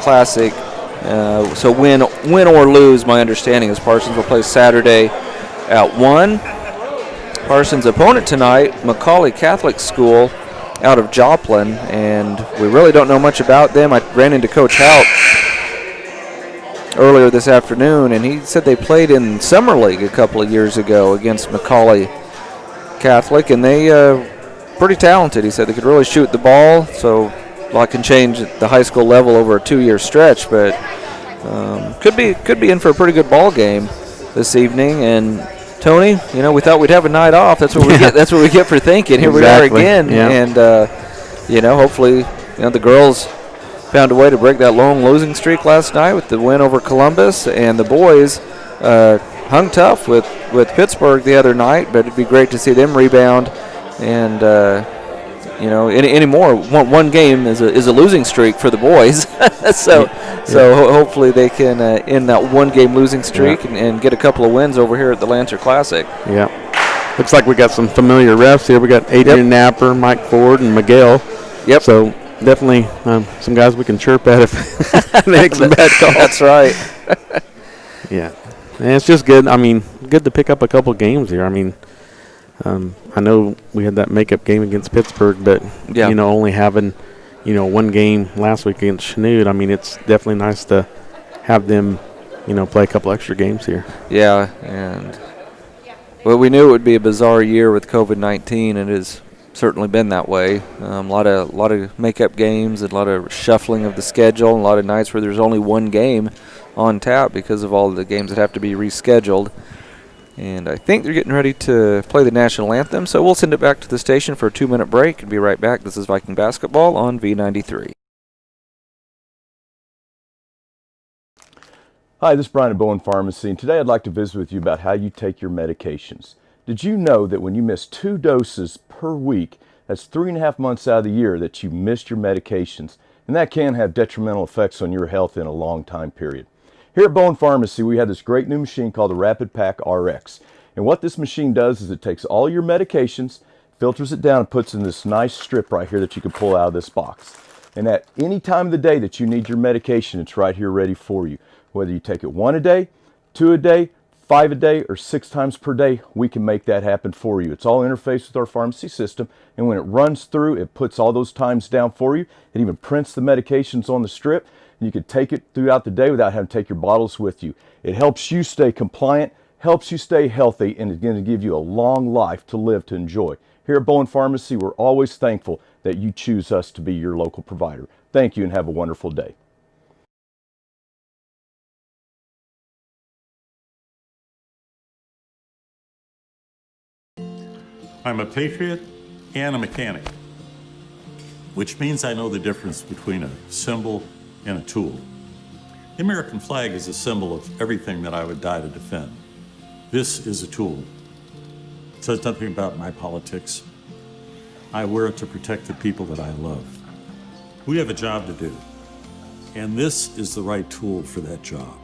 Classic. So win or lose, my understanding is Parsons will play Saturday at 1. Parsons' opponent tonight, Macaulay Catholic School out of Joplin, and we really don't know much about them. I ran into Coach Hout earlier this afternoon, and he said they played in Summer League a couple of years ago against Macaulay Catholic, and they pretty talented. He said they could really shoot the ball, so a lot can change at the high school level over a 2-year stretch, but could be in for a pretty good ball game this evening. And Tony, we thought we'd have a night off. That's what we get. That's what we get for thinking. Here Exactly. we are again, and hopefully, the girls found a way to break that long losing streak last night with the win over Columbus, and the boys hung tough with Pittsburgh the other night. But it'd be great to see them rebound, and anymore. One game is a losing streak for the boys, so hopefully they can end that one-game losing streak and get a couple of wins over here at the Lancer Classic. Yeah. Looks like we got some familiar refs here. We got Adrian Napper, Mike Ford, and Miguel. Yep. So definitely some guys we can chirp at if they make some bad calls. That's right. Yeah. And it's just good. I mean, good to pick up a couple games here. I mean, I know we had that makeup game against Pittsburgh, but, only having, one game last week against Chanute, I mean, it's definitely nice to have them, play a couple extra games here. Yeah, and we knew it would be a bizarre year with COVID-19, and it has certainly been that way. A lot of makeup games, and a lot of shuffling of the schedule, and a lot of nights where there's only one game on tap because of all of the games that have to be rescheduled. And I think they're getting ready to play the national anthem, so we'll send it back to the station for a 2-minute break and be right back. This is Viking Basketball on V93. Hi, this is Brian at Bowen Pharmacy, and today I'd like to visit with you about how you take your medications. Did you know that when you miss 2 doses per week, that's 3.5 months out of the year that you missed your medications, and that can have detrimental effects on your health in a long time period. Here at Bowen Pharmacy, we have this great new machine called the Rapid Pack RX. And what this machine does is it takes all your medications, filters it down, and puts in this nice strip right here that you can pull out of this box. And at any time of the day that you need your medication, it's right here ready for you. Whether you take it 1 a day, 2 a day, 5 a day, or 6 times per day, we can make that happen for you. It's all interfaced with our pharmacy system, and when it runs through, it puts all those times down for you. It even prints the medications on the strip. You can take it throughout the day without having to take your bottles with you. It helps you stay compliant, helps you stay healthy, and it's going to give you a long life to live to enjoy. Here at Bowen Pharmacy, we're always thankful that you choose us to be your local provider. Thank you and have a wonderful day. I'm a patriot and a mechanic, which means I know the difference between a symbol and a tool. The American flag is a symbol of everything that I would die to defend. This is a tool. It says nothing about my politics. I wear it to protect the people that I love. We have a job to do, and this is the right tool for that job.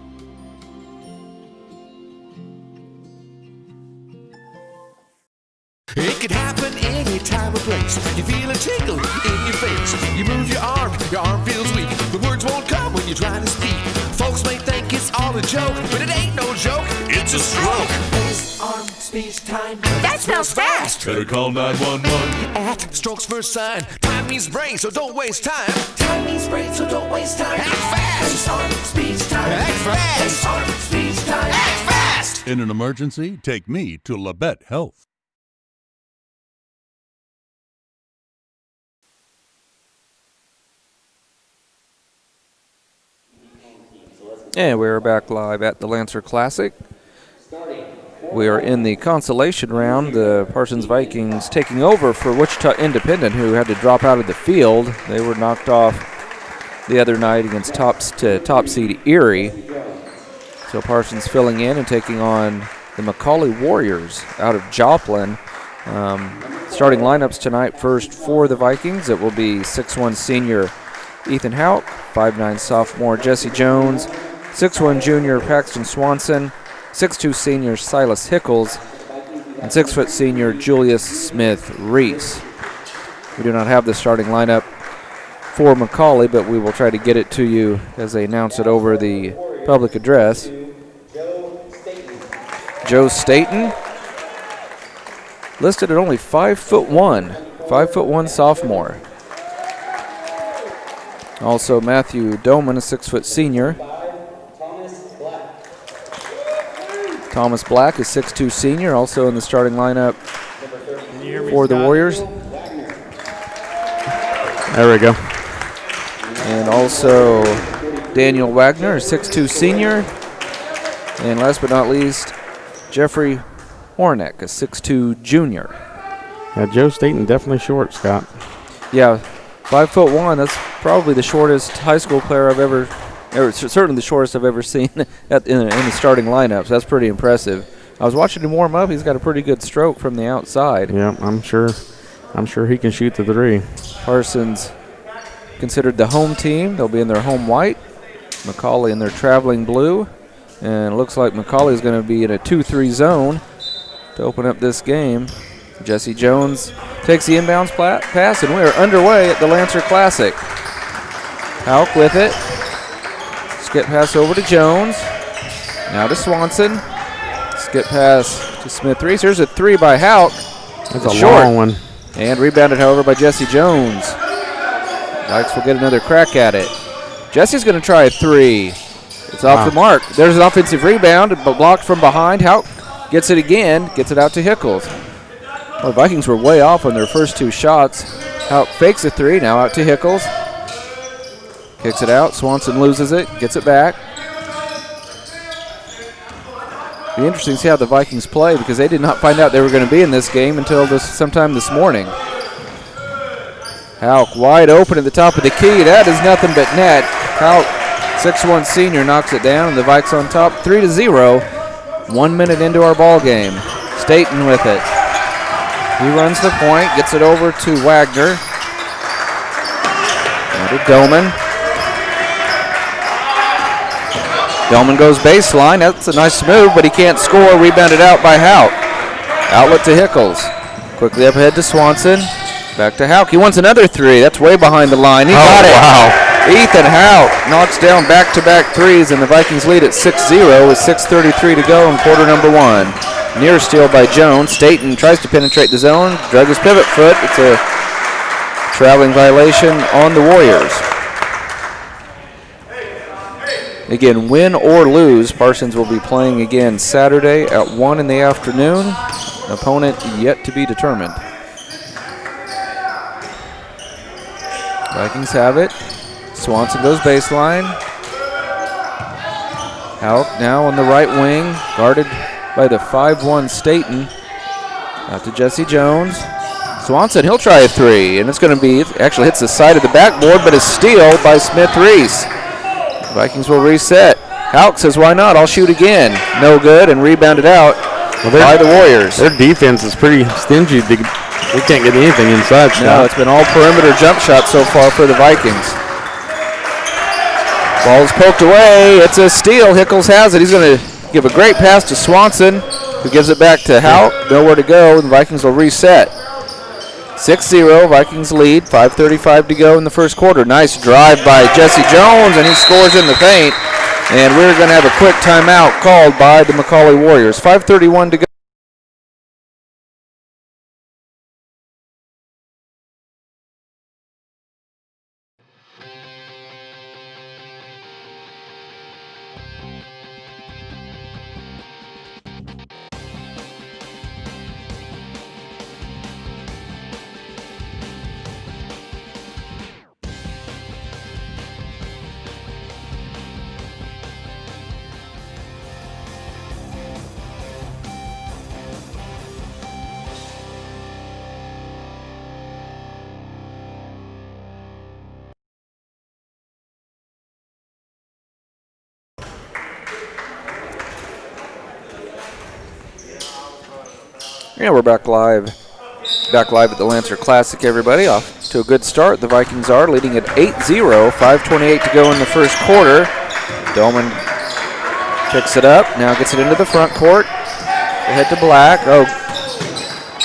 It could happen any time or place. You feel a tickle in your face. You move your arm feels weak. The words won't come when you try to speak. Folks may think it's all a joke, but it ain't no joke, it's a stroke. Face, arm, speech, time. That spells fast. Better call 911. At Strokes First Sign. Time means brain, so don't waste time. Time means brain, so don't waste time. Act fast. Face, arm, speech, time. Act fast. Face, arm, speech, time. Act fast. In an emergency, take me to Labette Health. And we're back live at the Lancer Classic. We are in the consolation round. The Parsons Vikings taking over for Wichita Independent, who had to drop out of the field. They were knocked off the other night against top seed Erie. So Parsons filling in and taking on the Macaulay Warriors out of Joplin. Starting lineups tonight, first for the Vikings. It will be 6'1 senior Ethan Hout, 5'9 sophomore Jesse Jones, 6'1 junior Paxton Swanson, 6'2 senior Silas Hickles, and 6' senior Julius Smith Reese. We do not have the starting lineup for Macaulay, but we will try to get it to you as they announce it over the public address. Joe Staten, listed at only 5'1", 5'1" sophomore. Also Matthew Doman, a 6' senior. Thomas Black, a 6'2" senior, also in the starting lineup for the Warriors. There we go. And also Daniel Wagner, a 6'2" senior. And last but not least, Jeffrey Hornick, a 6'2" junior. Yeah, Joe Staten definitely short, Scott. Yeah, 5'1". That's probably the shortest high school player I've ever certainly the shortest I've ever seen in the starting lineup. So that's pretty impressive. I was watching him warm up. He's got a pretty good stroke from the outside. Yeah, I'm sure he can shoot the three. Parsons considered the home team. They'll be in their home white. Macaulay in their traveling blue. And it looks like Macaulay is going to be in a 2-3 zone to open up this game. Jesse Jones takes the inbounds pass, and we are underway at the Lancer Classic. Hauk with it. Skip pass over to Jones. Now to Swanson. Skip pass to Smith-Reese. Here's a three by Hauk. That's a long one. And rebounded, however, by Jesse Jones. Dykes will get another crack at it. Jesse's going to try a three. It's off the mark. There's an offensive rebound, but blocked from behind. Hauk gets it again, gets it out to Hickles. Well, the Vikings were way off on their first two shots. Hauk fakes a three, now out to Hickles. Kicks it out. Swanson loses it, gets it back. Be interesting to see how the Vikings play because they did not find out they were going to be in this game until sometime this morning. Hauk wide open at the top of the key. That is nothing but net. Hauk, 6'1" senior, knocks it down, and the Vikes on top 3-0. 1 minute into our ball game. Staten with it. He runs the point, gets it over to Wagner. And to Doman. Doman goes baseline. That's a nice move, but he can't score. Rebounded out by Hauk. Outlet to Hickles. Quickly up ahead to Swanson. Back to Hauk. He wants another three. That's way behind the line. He got it. Wow. Ethan Hauk knocks down back-to-back threes, and the Vikings lead at 6-0 with 6:33 to go in quarter number one. Near steal by Jones. Staten tries to penetrate the zone. Drug his pivot foot. It's a traveling violation on the Warriors. Again, win or lose, Parsons will be playing again Saturday at 1 in the afternoon. Opponent yet to be determined. Vikings have it. Swanson goes baseline. Hauk now on the right wing, guarded by the 5'1" Staten. Out to Jesse Jones. Swanson, he'll try a three, and it's going to be, actually hits the side of the backboard, but a steal by Smith-Reese. Vikings will reset. Hauk says, why not? I'll shoot again. No good, and rebounded out by the Warriors. Their defense is pretty stingy. They can't get anything inside. No, it's been all perimeter jump shots so far for the Vikings. Ball's poked away. It's a steal. Hickles has it. He's going to give a great pass to Swanson, who gives it back to Hauk. Nowhere to go. The Vikings will reset. 6-0, Vikings lead. 5:35 to go in the first quarter. Nice drive by Jesse Jones, and he scores in the paint. And we're going to have a quick timeout called by the Macaulay Warriors. 5:31 to go. Yeah, we're back live at the Lancer Classic, everybody. Off to a good start. The Vikings are leading at 8-0, 5:28 to go in the first quarter. Doman picks it up, now gets it into the front court. Ahead to Black. Oh,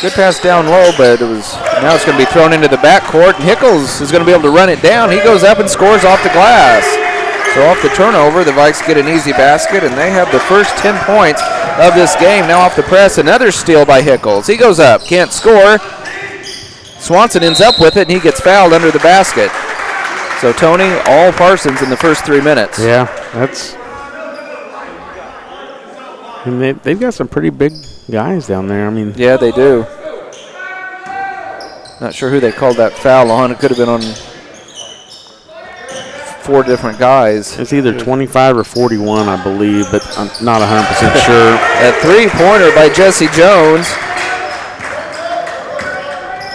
good pass down low, but it was Now it's going to be thrown into the backcourt, and Hickles is going to be able to run it down. He goes up and scores off the glass. So off the turnover, the Vikes get an easy basket, and they have the first 10 points of this game. Now off the press, another steal by Hickles. He goes up, can't score. Swanson ends up with it, and he gets fouled under the basket. So Tony, all Parsons in the first 3 minutes. Yeah, that's. I mean, they've got some pretty big guys down there. I mean, yeah, they do. Not sure who they called that foul on. It could have been on 4 different guys. It's either 25 or 41, I believe, but I'm not 100% sure. A three-pointer by Jesse Jones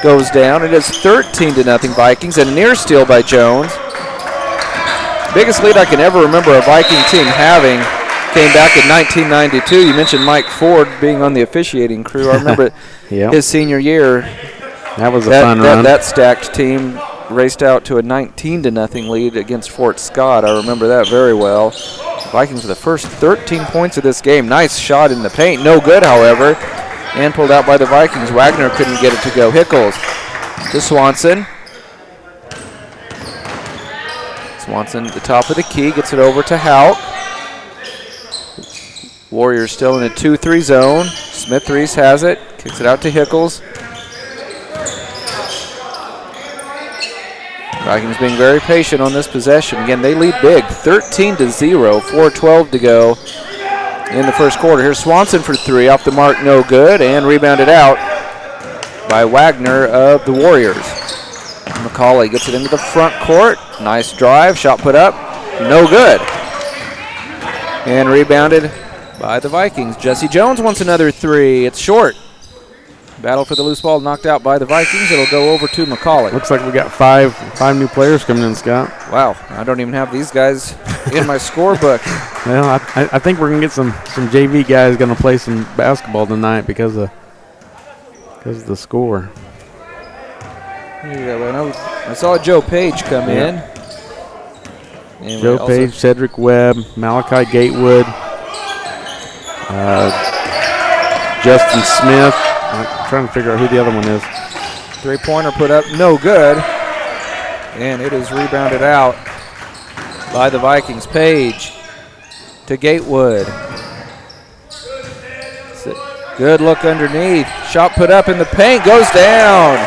goes down. It is 13-0 Vikings, and a near steal by Jones. Biggest lead I can ever remember a Viking team having came back in 1992. You mentioned Mike Ford being on the officiating crew. I remember his senior year. That was a fun run. That stacked team raced out to a 19-0 lead against Fort Scott. I remember that very well. Vikings with the first 13 points of this game. Nice shot in the paint. No good, however. And pulled out by the Vikings. Wagner couldn't get it to go. Hickles to Swanson. Swanson at the top of the key. Gets it over to Hauk. Warriors still in a 2-3 zone. Smith-Reese has it. Kicks it out to Hickles. Vikings being very patient on this possession. Again, they lead big, 13-0, 4:12 to go in the first quarter. Here's Swanson for 3, off the mark, no good, and rebounded out by Wagner of the Warriors. McCauley gets it into the front court. Nice drive, shot put up, no good. And rebounded by the Vikings. Jesse Jones wants another 3. It's short. Battle for the loose ball knocked out by the Vikings. It'll go over to McCauley. Looks like we got five new players coming in, Scott. Wow, I don't even have these guys in my scorebook. Well, I think we're gonna get some JV guys gonna play some basketball tonight because of the score. I saw Joe Page come in. And Joe Page, Cedric Webb, Malachi Gatewood, Justin Smith. I'm trying to figure out who the other one is. Three-pointer put up, no good. And it is rebounded out by the Vikings. Page to Gatewood. Good look underneath. Shot put up in the paint, goes down.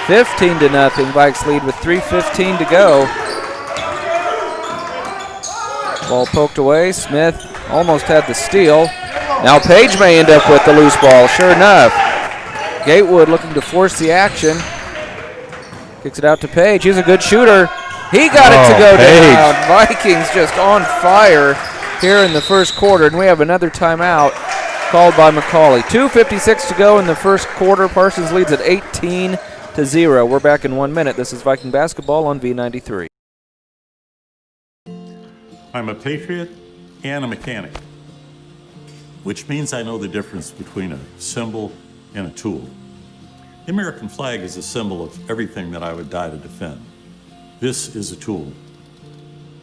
15-0. Vikes lead with 3:15 to go. Ball poked away. Smith almost had the steal. Now Page may end up with the loose ball, sure enough. Gatewood looking to force the action. Kicks it out to Page. He's a good shooter. He got it to go down. Vikings just on fire here in the first quarter, and we have another timeout called by McCauley. 2:56 to go in the first quarter. Parsons leads at 18-0. We're back in 1 minute. This is Viking basketball on V93. I'm a patriot and a mechanic, which means I know the difference between a symbol and a tool. The American flag is a symbol of everything that I would die to defend. This is a tool.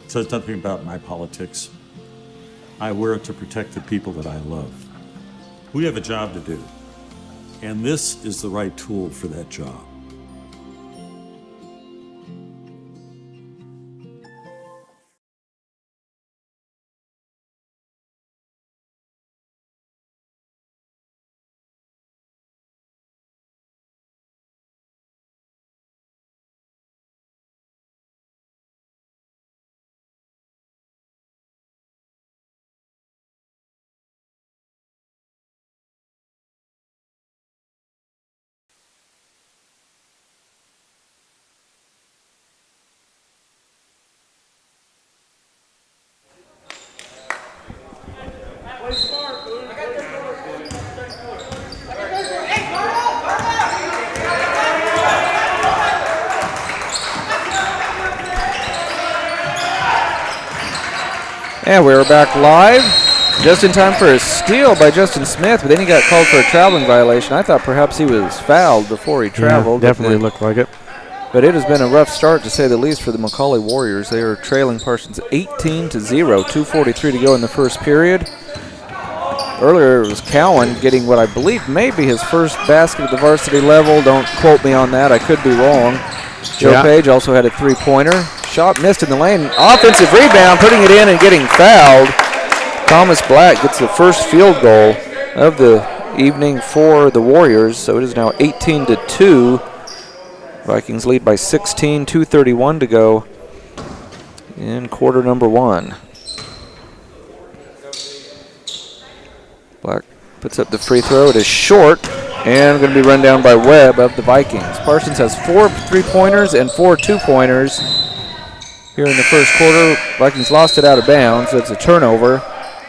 It says nothing about my politics. I wear it to protect the people that I love. We have a job to do, and this is the right tool for that job. And we're back live, just in time for a steal by Justin Smith, but then he got called for a traveling violation. I thought perhaps he was fouled before he traveled. Yeah, definitely looked like it. But it has been a rough start, to say the least, for the McCauley Warriors. They are trailing Parsons 18-0, 2:43 to go in the first period. Earlier it was Cowan getting what I believe may be his first basket at the varsity level. Don't quote me on that. I could be wrong. Joe Page also had a three-pointer. Shot missed in the lane. Offensive rebound, putting it in and getting fouled. Thomas Black gets the first field goal of the evening for the Warriors. So it is now 18-2. Vikings lead by 16, 2:31 to go in quarter number 1. Black puts up the free throw. It is short and going to be run down by Webb of the Vikings. Parsons has 4 3-pointers and 4 2-pointers here in the first quarter. Vikings lost it out of bounds. So it's a turnover.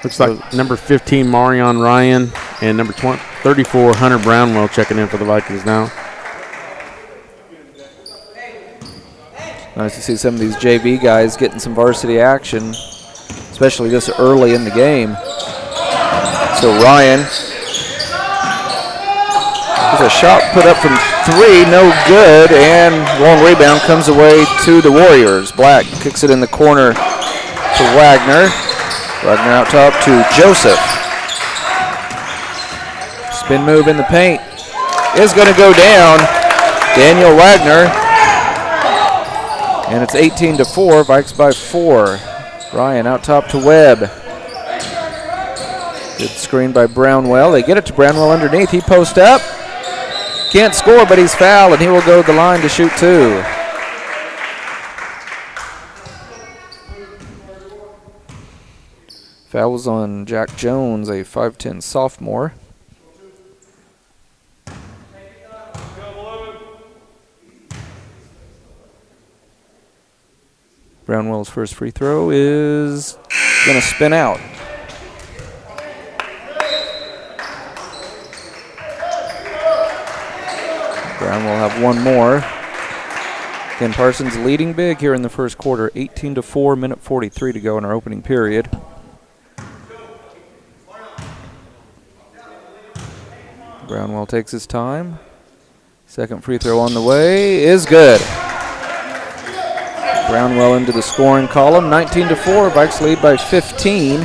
Looks like number 15, Marion Ryan, and number 34, Hunter Brownwell checking in for the Vikings now. Nice to see some of these JV guys getting some varsity action, especially this early in the game. So Ryan, there's a shot put up from 3, no good, and long rebound comes away to the Warriors. Black kicks it in the corner to Wagner. Wagner out top to Joseph. Spin move in the paint is going to go down. Daniel Wagner. And it's 18-4, Vikes by 4. Ryan out top to Webb. Good screen by Brownwell. They get it to Brownwell underneath. He posts up. Can't score, but he's fouled, and he will go to the line to shoot 2. Foul was on Jack Jones, a 5'10 sophomore. Brownwell's first free throw is going to spin out. Brown will have one more. Again, Parsons leading big here in the first quarter, 18-4, minute 43 to go in our opening period. Brownwell takes his time. Second free throw on the way is good. Brownwell into the scoring column, 19-4. Vikes lead by 15.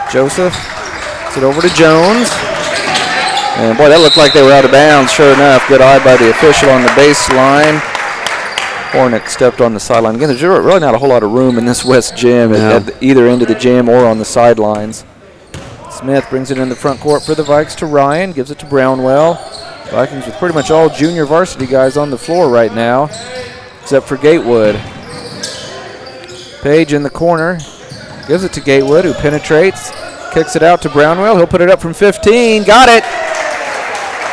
Joseph gets it over to Jones. And boy, that looked like they were out of bounds. Sure enough, good eye by the official on the baseline. Hornick stepped on the sideline. Again, there's really not a whole lot of room in this West gym at either end of the gym or on the sidelines. Smith brings it in the front court for the Vikes to Ryan, gives it to Brownwell. Vikings with pretty much all junior varsity guys on the floor right now, except for Gatewood. Page in the corner, gives it to Gatewood, who penetrates, kicks it out to Brownwell. He'll put it up from 15. Got it!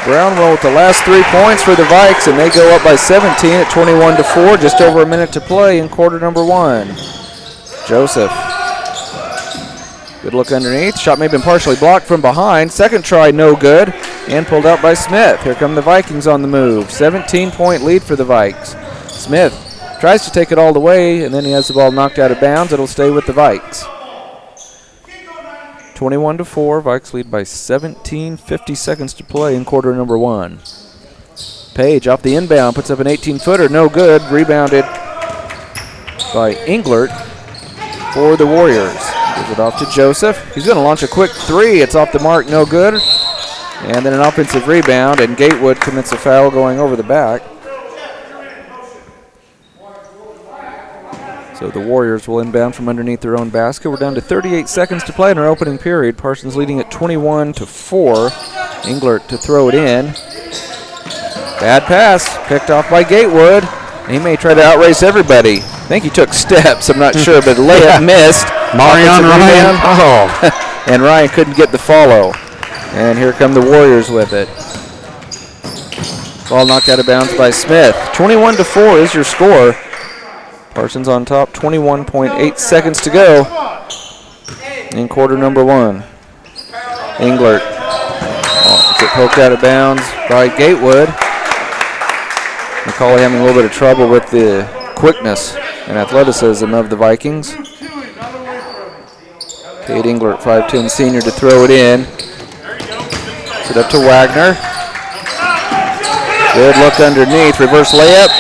Brownwell with the last 3 points for the Vikes, and they go up by 17 at 21-4, just over a minute to play in quarter number 1. Joseph. Good look underneath. Shot may have been partially blocked from behind. Second try, no good, and pulled out by Smith. Here come the Vikings on the move. 17-point lead for the Vikes. Smith tries to take it all the way, and then he has the ball knocked out of bounds. It'll stay with the Vikes. 21-4, Vikes lead by 17, 50 seconds to play in quarter number 1. Page off the inbound, puts up an 18-footer, no good. Rebounded by Englert for the Warriors. Gives it off to Joseph. He's going to launch a quick 3. It's off the mark, no good. And then an offensive rebound, and Gatewood commits a foul going over the back. So the Warriors will inbound from underneath their own basket. We're down to 38 seconds to play in our opening period. Parsons leading at 21-4. Englert to throw it in. Bad pass, picked off by Gatewood. He may try to outrace everybody. I think he took steps, I'm not sure, but layup missed. Marion Ryan. Oh. And Ryan couldn't get the follow. And here come the Warriors with it. Ball knocked out of bounds by Smith. 21-4 is your score. Parsons on top, 21.8 seconds to go in quarter number 1. Englert gets poked out of bounds by Gatewood. McCauley having a little bit of trouble with the quickness and athleticism of the Vikings. Cade Englert, 5'10 senior, to throw it in. Puts it up to Wagner. Good look underneath, reverse layup.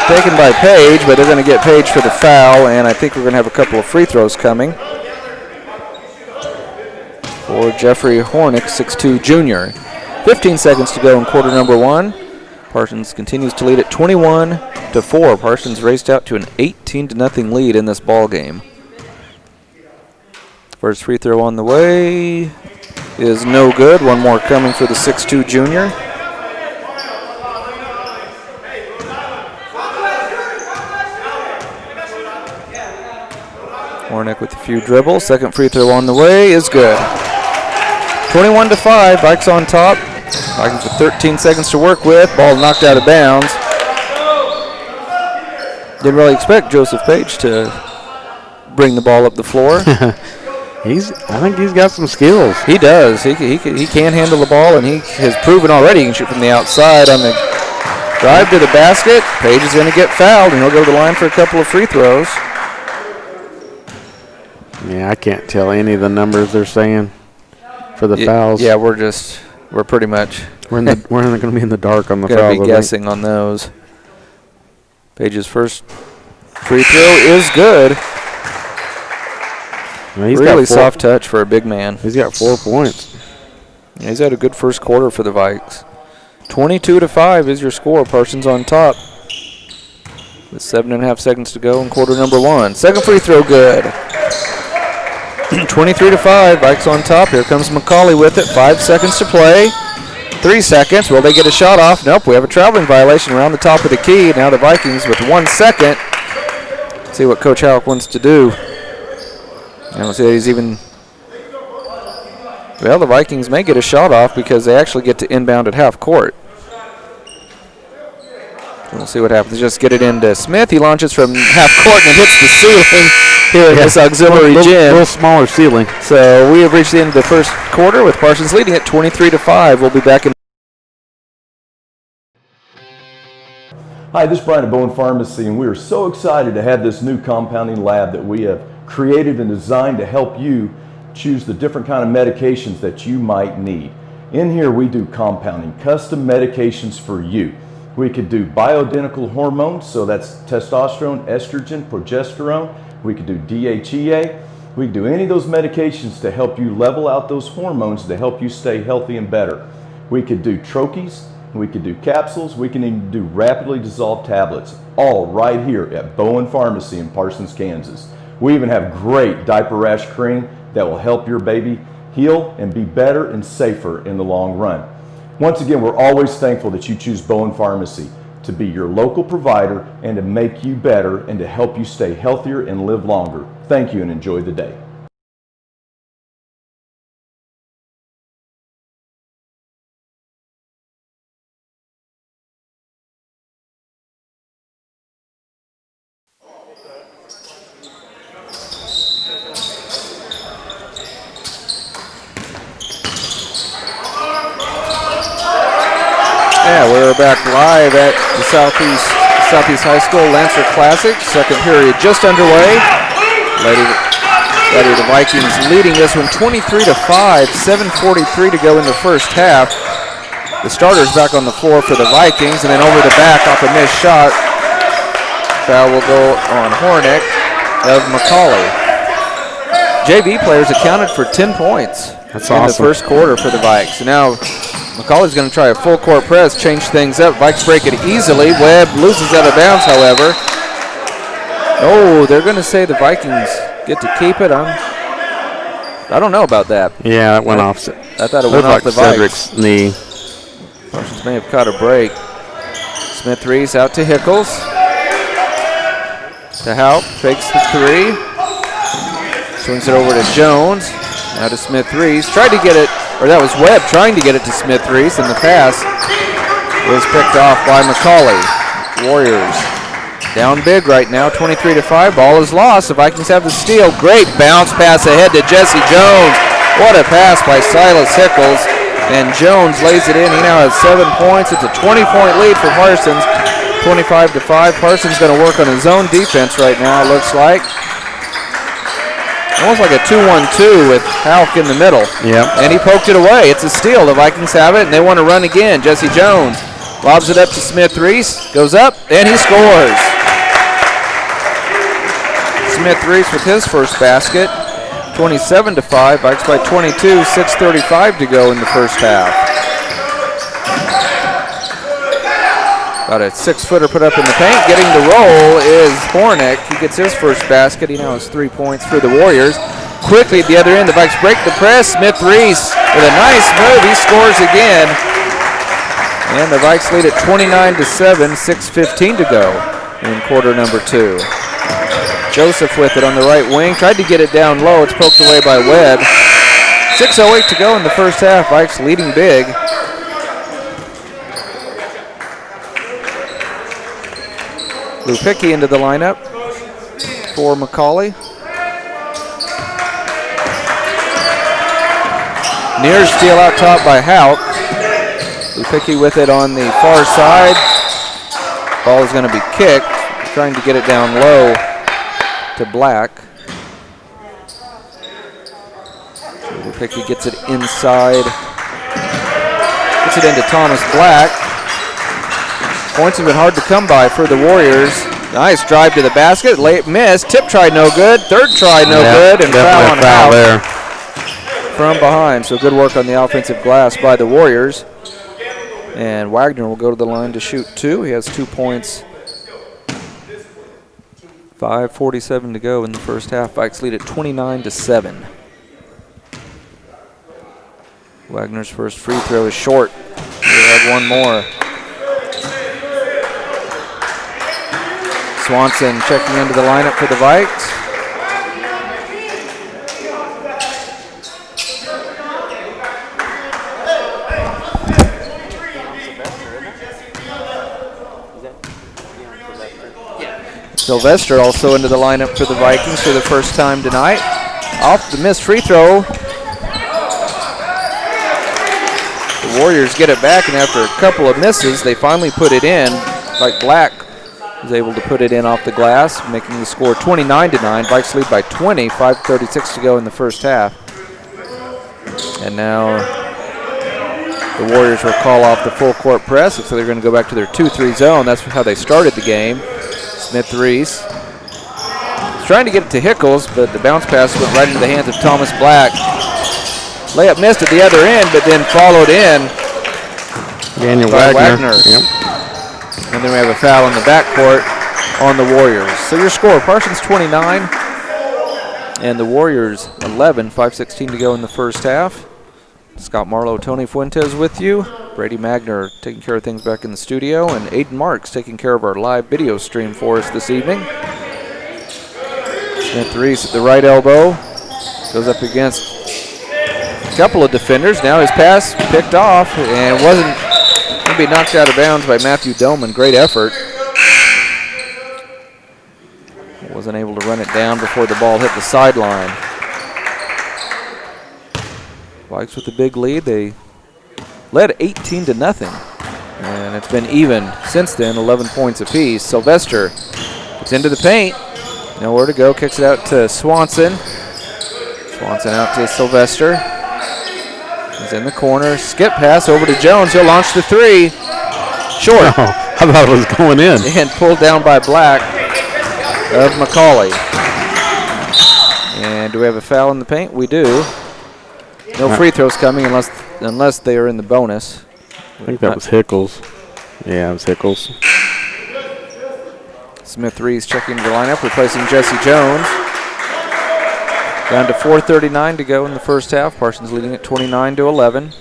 Taken by Page, but they're going to get Page for the foul, and I think we're going to have a couple of free throws coming for Jeffrey Hornick, 6'2" junior. 15 seconds to go in quarter number 1. Parsons continues to lead at 21-4. Parsons raced out to an 18-0 lead in this ball game. First free throw on the way is no good. One more coming for the 6'2" junior. Hornick with a few dribbles. Second free throw on the way is good. 21-5. Vikes on top. Vikings with 13 seconds to work with. Ball knocked out of bounds. Didn't really expect Joseph Page to bring the ball up the floor. I think he's got some skills. He does. He can handle the ball, and he has proven already he can shoot from the outside on the drive to the basket. Page is going to get fouled, and he'll go to the line for a couple of free throws. Yeah, I can't tell any of the numbers they're saying for the fouls. Yeah, we're pretty much we're going to be in the dark on the fouls. Going to be guessing on those. Page's first free throw is good. Well, he's really got soft touch for a big man. He's got 4 points. Yeah, he's had a good first quarter for the Vikes. 22-5 is your score. Parsons on top with 7.5 seconds to go in quarter number 1. Second free throw good. 23-5. Vikes on top. Here comes McCauley with it. 5 seconds to play. 3 seconds. Will they get a shot off? Nope. We have a traveling violation around the top of the key. Now the Vikings with 1 second. Let's see what Coach Halleck wants to do. I don't see that he's even. Well, the Vikings may get a shot off because they actually get to inbound at half court. We'll see what happens. Just get it into Smith. He launches from half court and hits the ceiling here in this auxiliary gym. A little smaller ceiling. So we have reached the end of the first quarter with Parsons leading at 23-5. We'll be back in. Hi, this is Brian at Bowen Pharmacy, and we are so excited to have this new compounding lab that we have created and designed to help you choose the different kind of medications that you might need. In here we do compounding, custom medications for you. We could do bioidentical hormones, so that's testosterone, estrogen, progesterone. We could do DHEA. We could do any of those medications to help you level out those hormones to help you stay healthy and better. We could do troches, we could do capsules, we can even do rapidly dissolved tablets, all right here at Bowen Pharmacy in Parsons, Kansas. We even have great diaper rash cream that will help your baby heal and be better and safer in the long run. Once again, we're always thankful that you choose Bowen Pharmacy to be your local provider and to make you better and to help you stay healthier and live longer. Thank you and enjoy the day. Yeah, we're back live at the Southeast High School Lancer Classic. Second period just underway. Lady the Vikings leading this one 23-5, 7:43 to go in the first half. The starters back on the floor for the Vikings, and then over the back off a missed shot. Foul will go on Hornick of McCauley. JV players accounted for 10 points in the first quarter for the Vikes. So now McCauley's going to try a full court press, change things up. Vikes break it easily. Webb loses out of bounds, however. Oh, they're going to say the Vikings get to keep it. I don't know about that. Yeah, it went off. I thought it went off the Cedric's knee. Parsons may have caught a break. Smith threes out to Hickles. To Haupt, fakes the three. Swings it over to Jones. Now to Smith threes. Tried to get it. Or that was Webb trying to get it to Smith Reese, and the pass was picked off by McCauley. Warriors down big right now, 23-5. Ball is lost. The Vikings have the steal. Great bounce pass ahead to Jesse Jones. What a pass by Silas Hickles. And Jones lays it in. He now has 7 points. It's a 20-point lead for Parsons, 25-5. Parsons going to work on his own defense right now, it looks like. Almost like a 2-1-2 with Halk in the middle. Yep. And he poked it away. It's a steal. The Vikings have it, and they want to run again. Jesse Jones lobs it up to Smith Reese. Goes up, and he scores. Smith Reese with his first basket. 27-5. Vikes by 22, 6:35 to go in the first half. Got a 6-footer put up in the paint. Getting the roll is Hornick. He gets his first basket. He now has 3 points for the Warriors. Quickly at the other end, the Vikes break the press. Smith-Reese with a nice move. He scores again. And the Vikes lead at 29-7, 6:15 to go in quarter number 2. Joseph with it on the right wing. Tried to get it down low. It's poked away by Webb. 6:08 to go in the first half. Vikes leading big. Lupicki into the lineup for McCauley. Near steal out top by Hauk. Lupicki with it on the far side. Ball is going to be kicked. Trying to get it down low to Black. Lupicki gets it inside. Gets it into Thomas Black. Points have been hard to come by for the Warriors. Nice drive to the basket. Late miss. Tip try no good. Third try no good. And foul on Hauk there from behind. So good work on the offensive glass by the Warriors. And Wagner will go to the line to shoot 2. He has 2 points. 5:47 to go in the first half. Vikes lead at 29-7. Wagner's first free throw is short. We'll have one more. Swanson checking into the lineup for the Vikes. Sylvester also into the lineup for the Vikings for the first time tonight. Off the missed free throw. The Warriors get it back, and after a couple of misses, they finally put it in. Like Black was able to put it in off the glass, making the score 29-9. Vikes lead by 20, 5:36 to go in the first half. And now the Warriors will call off the full court press, so they're going to go back to their 2-3 zone. That's how they started the game. Smith-Reese trying to get it to Hickles, but the bounce pass went right into the hands of Thomas Black. Layup missed at the other end, but then followed in by Wagner. Yep. And then we have a foul in the backcourt on the Warriors. So your score, Parsons 29 and the Warriors 11, 5:16 to go in the first half. Scott Marlowe, Tony Fuentes with you. Brady Magner taking care of things back in the studio, and Aiden Marks taking care of our live video stream for us this evening. Smith-Reese at the right elbow. Goes up against a couple of defenders. Now his pass picked off and wasn't going to be knocked out of bounds by Matthew Doman. Great effort. Wasn't able to run it down before the ball hit the sideline. Vikes with a big lead. They led 18-0, and it's been even since then, 11 points apiece. Sylvester gets into the paint. Nowhere to go. Kicks it out to Swanson. Swanson out to Sylvester. He's in the corner. Skip pass over to Jones. He'll launch the 3. Short. Oh, I thought it was going in. And pulled down by Black of McCauley. And do we have a foul in the paint? We do. No free throws coming unless they are in the bonus. I think that was Hickles. Yeah, it was Hickles. Smith-Reese checking the lineup, replacing Jesse Jones. Down to 4:39 to go in the first half. Parsons leading at 29-11.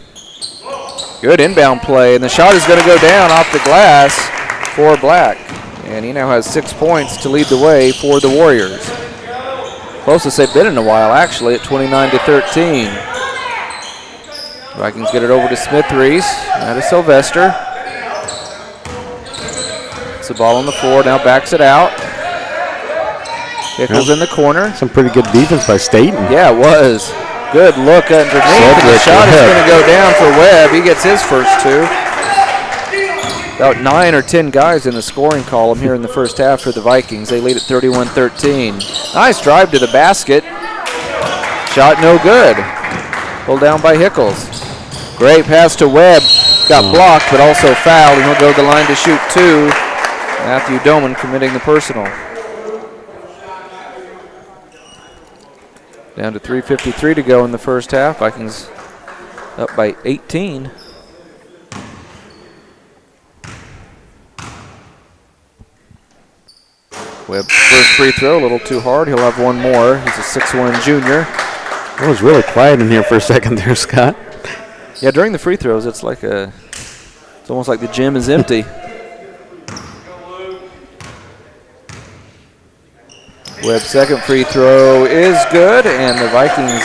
Good inbound play, and the shot is going to go down off the glass for Black. And he now has 6 points to lead the way for the Warriors. Closest they've been in a while, actually, at 29-13. Vikings get it over to Smith-Reese. Now to Sylvester. It's the ball on the floor, now backs it out. Hickles in the corner. Some pretty good defense by Staten. Yeah, it was. Good look underneath. And the shot is going to go down for Webb. He gets his first 2. About 9 or 10 guys in the scoring column here in the first half for the Vikings. They lead at 31-13. Nice drive to the basket. Shot no good. Pulled down by Hickles. Great pass to Webb. Got blocked, but also fouled, and he'll go to the line to shoot 2. Matthew Doman committing the personal. Down to 3:53 to go in the first half. Vikings up by 18. Webb's first free throw, a little too hard. He'll have one more. He's a 6'1" junior. It was really quiet in here for a second there, Scott. Yeah, during the free throws, it's almost like the gym is empty. Webb's second free throw is good, and the Vikings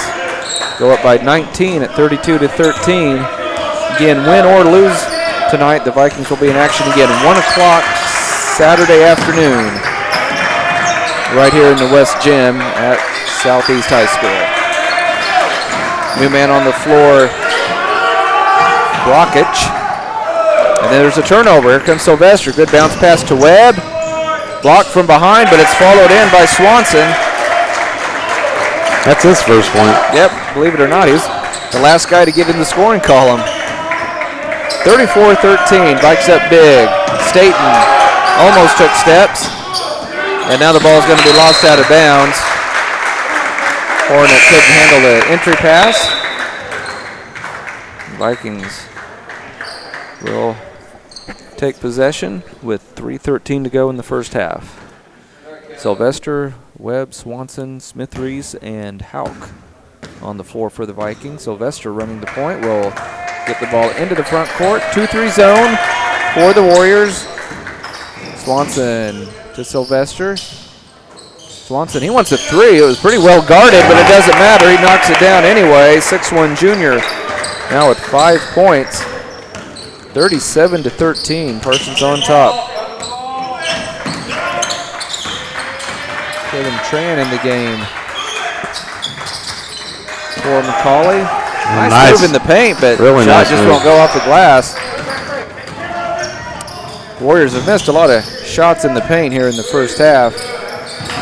go up by 19 at 32-13. Again, win or lose tonight, the Vikings will be in action again 1 o'clock Saturday afternoon right here in the West Gym at Southeast High School. New man on the floor, Brockich. And then there's a turnover. Here comes Sylvester. Good bounce pass to Webb. Blocked from behind, but it's followed in by Swanson. That's his first point. Yep, believe it or not, he's the last guy to get in the scoring column. 34-13, Vikes up big. Staten almost took steps. And now the ball's going to be lost out of bounds. Hornet couldn't handle the entry pass. Vikings will take possession with 3:13 to go in the first half. Sylvester, Webb, Swanson, Smith-Reese, and Hauk on the floor for the Vikings. Sylvester running the point will get the ball into the front court. 2-3 zone for the Warriors. Swanson to Sylvester. Swanson, he wants a three. It was pretty well guarded, but it doesn't matter. He knocks it down anyway. 6'1" junior now with 5 points. 37-13, Parsons on top. Kevin Tran in the game for McCauley. Nice move in the paint, but really shot nice just move. won't go off the glass. Warriors have missed a lot of shots in the paint here in the first half.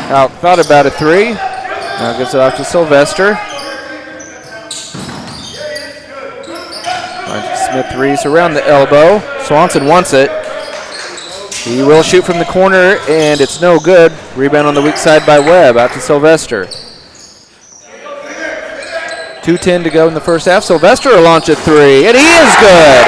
Now thought about a three. Now gets it off to Sylvester. Smith-Reese around the elbow. Swanson wants it. He will shoot from the corner, and it's no good. Rebound on the weak side by Webb. Out to Sylvester. 2:10 to go in the first half. Sylvester will launch a three, and he is good.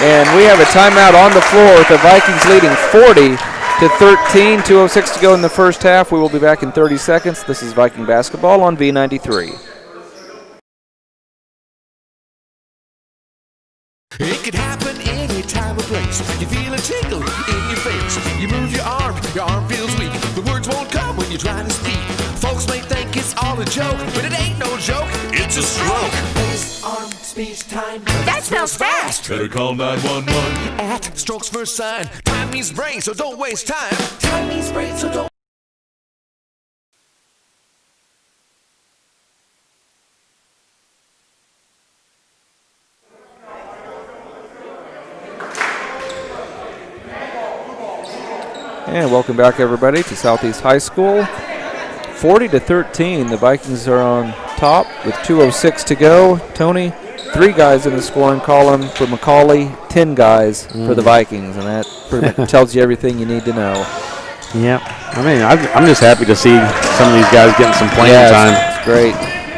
And we have a timeout on the floor with the Vikings leading 40-13. 2:06 to go in the first half. We will be back in 30 seconds. This is Viking basketball on V93. It could happen any time or place. You feel a tingle in your face. You move your arm feels weak. The words won't come when you try to speak. Folks may think it's all a joke, but it ain't no joke. It's a stroke. Face, arm, speech, time. That smells fast. Better call 911. At Strokes First Sign. Time means brain, so don't waste time. Time means brain, so don't. And welcome back, everybody, to Southeast High School. 40-13, the Vikings are on top with 2:06 to go. Tony, 3 guys in the scoring column for McCauley, 10 guys for the Vikings, and that pretty much tells you everything you need to know. Yeah, I mean, I'm just happy to see some of these guys getting some playing time. It's great.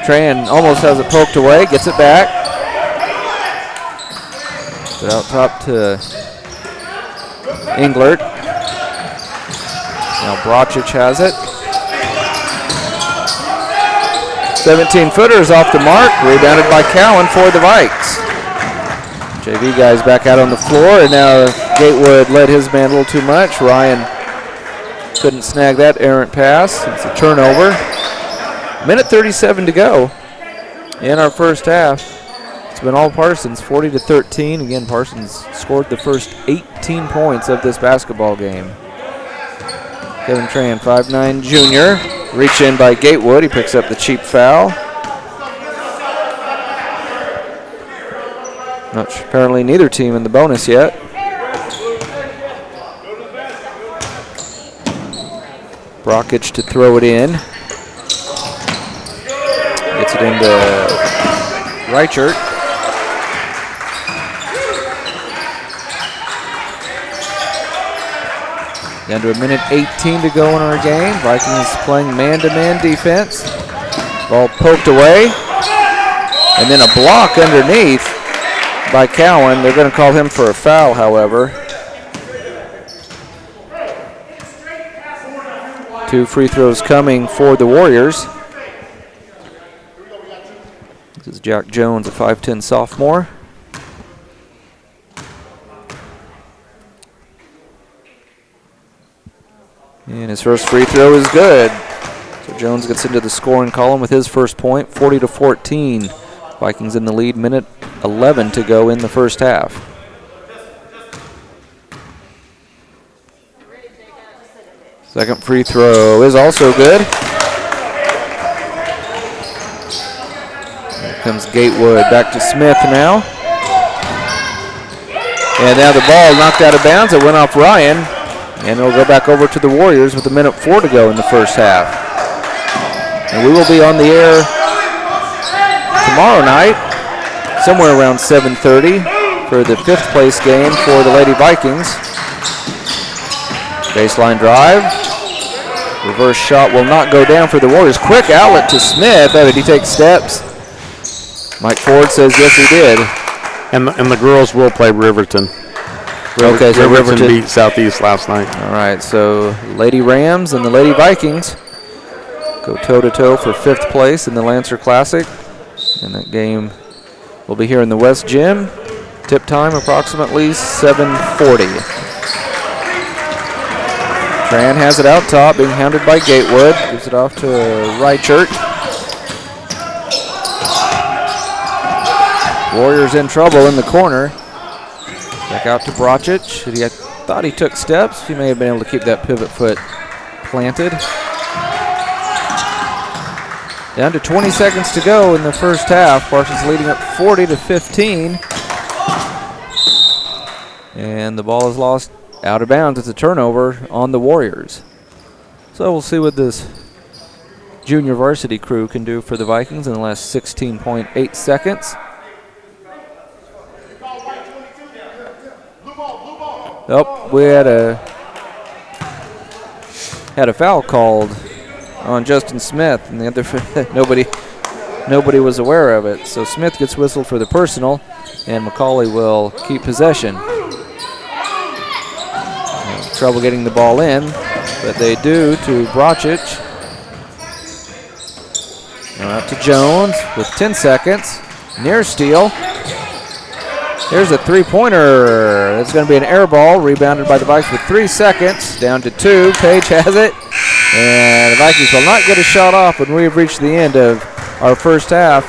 Tran almost has it poked away, gets it back. Put out top to Englert. Now Brockich has it. 17-footer is off the mark, rebounded by Cowan for the Vikes. JV guys back out on the floor, and now Gatewood led his man a little too much. Ryan couldn't snag that errant pass. It's a turnover. Minute 37 to go in our first half. It's been all Parsons, 40-13. Again, Parsons scored the first 18 points of this basketball game. Kevin Tran, 5'9" junior. Reach in by Gatewood. He picks up the cheap foul. Apparently neither team in the bonus yet. Brockich to throw it in. Gets it into Reichert. Down to 1:18 to go in our game. Vikings playing man-to-man defense. Ball poked away. And then a block underneath by Cowan. They're going to call him for a foul, however. 2 free throws coming for the Warriors. This is Jack Jones, a 5'10 sophomore. And his first free throw is good. So Jones gets into the scoring column with his first point, 40-14. Vikings in the lead, 1:11 to go in the first half. Second free throw is also good. Here comes Gatewood, back to Smith now. And now the ball knocked out of bounds. It went off Ryan. And it'll go back over to the Warriors with 1:04 to go in the first half. And we will be on the air tomorrow night, somewhere around 7:30, for the 5th place game for the Lady Vikings. Baseline drive. Reverse shot will not go down for the Warriors. Quick outlet to Smith. Oh, did he take steps? Mike Ford says yes, he did. And the girls will play Riverton. Okay, so Riverton beat Southeast last night. All right, so Lady Rams and the Lady Vikings go toe-to-toe for 5th place in the Lancer Classic. And that game will be here in the West Gym. Tip time approximately 7:40. Tran has it out top, being hounded by Gatewood. Gives it off to Reichert. Warriors in trouble in the corner. Back out to Brocic. I thought he took steps. He may have been able to keep that pivot foot planted. Down to 20 seconds to go in the first half. Parsons leading up 40-15. And the ball is lost out of bounds. It's a turnover on the Warriors. So we'll see what this junior varsity crew can do for the Vikings in the last 16.8 seconds. Oh, we had a foul called on Justin Smith, and the other nobody was aware of it. So Smith gets whistled for the personal, and McCauley will keep possession. Trouble getting the ball in, but they do to Brocic. Now out to Jones with 10 seconds. Near steal. Here's a three-pointer. It's going to be an air ball, rebounded by the Vikings with 3 seconds. Down to 2. Page has it. And the Vikings will not get a shot off when we have reached the end of our first half.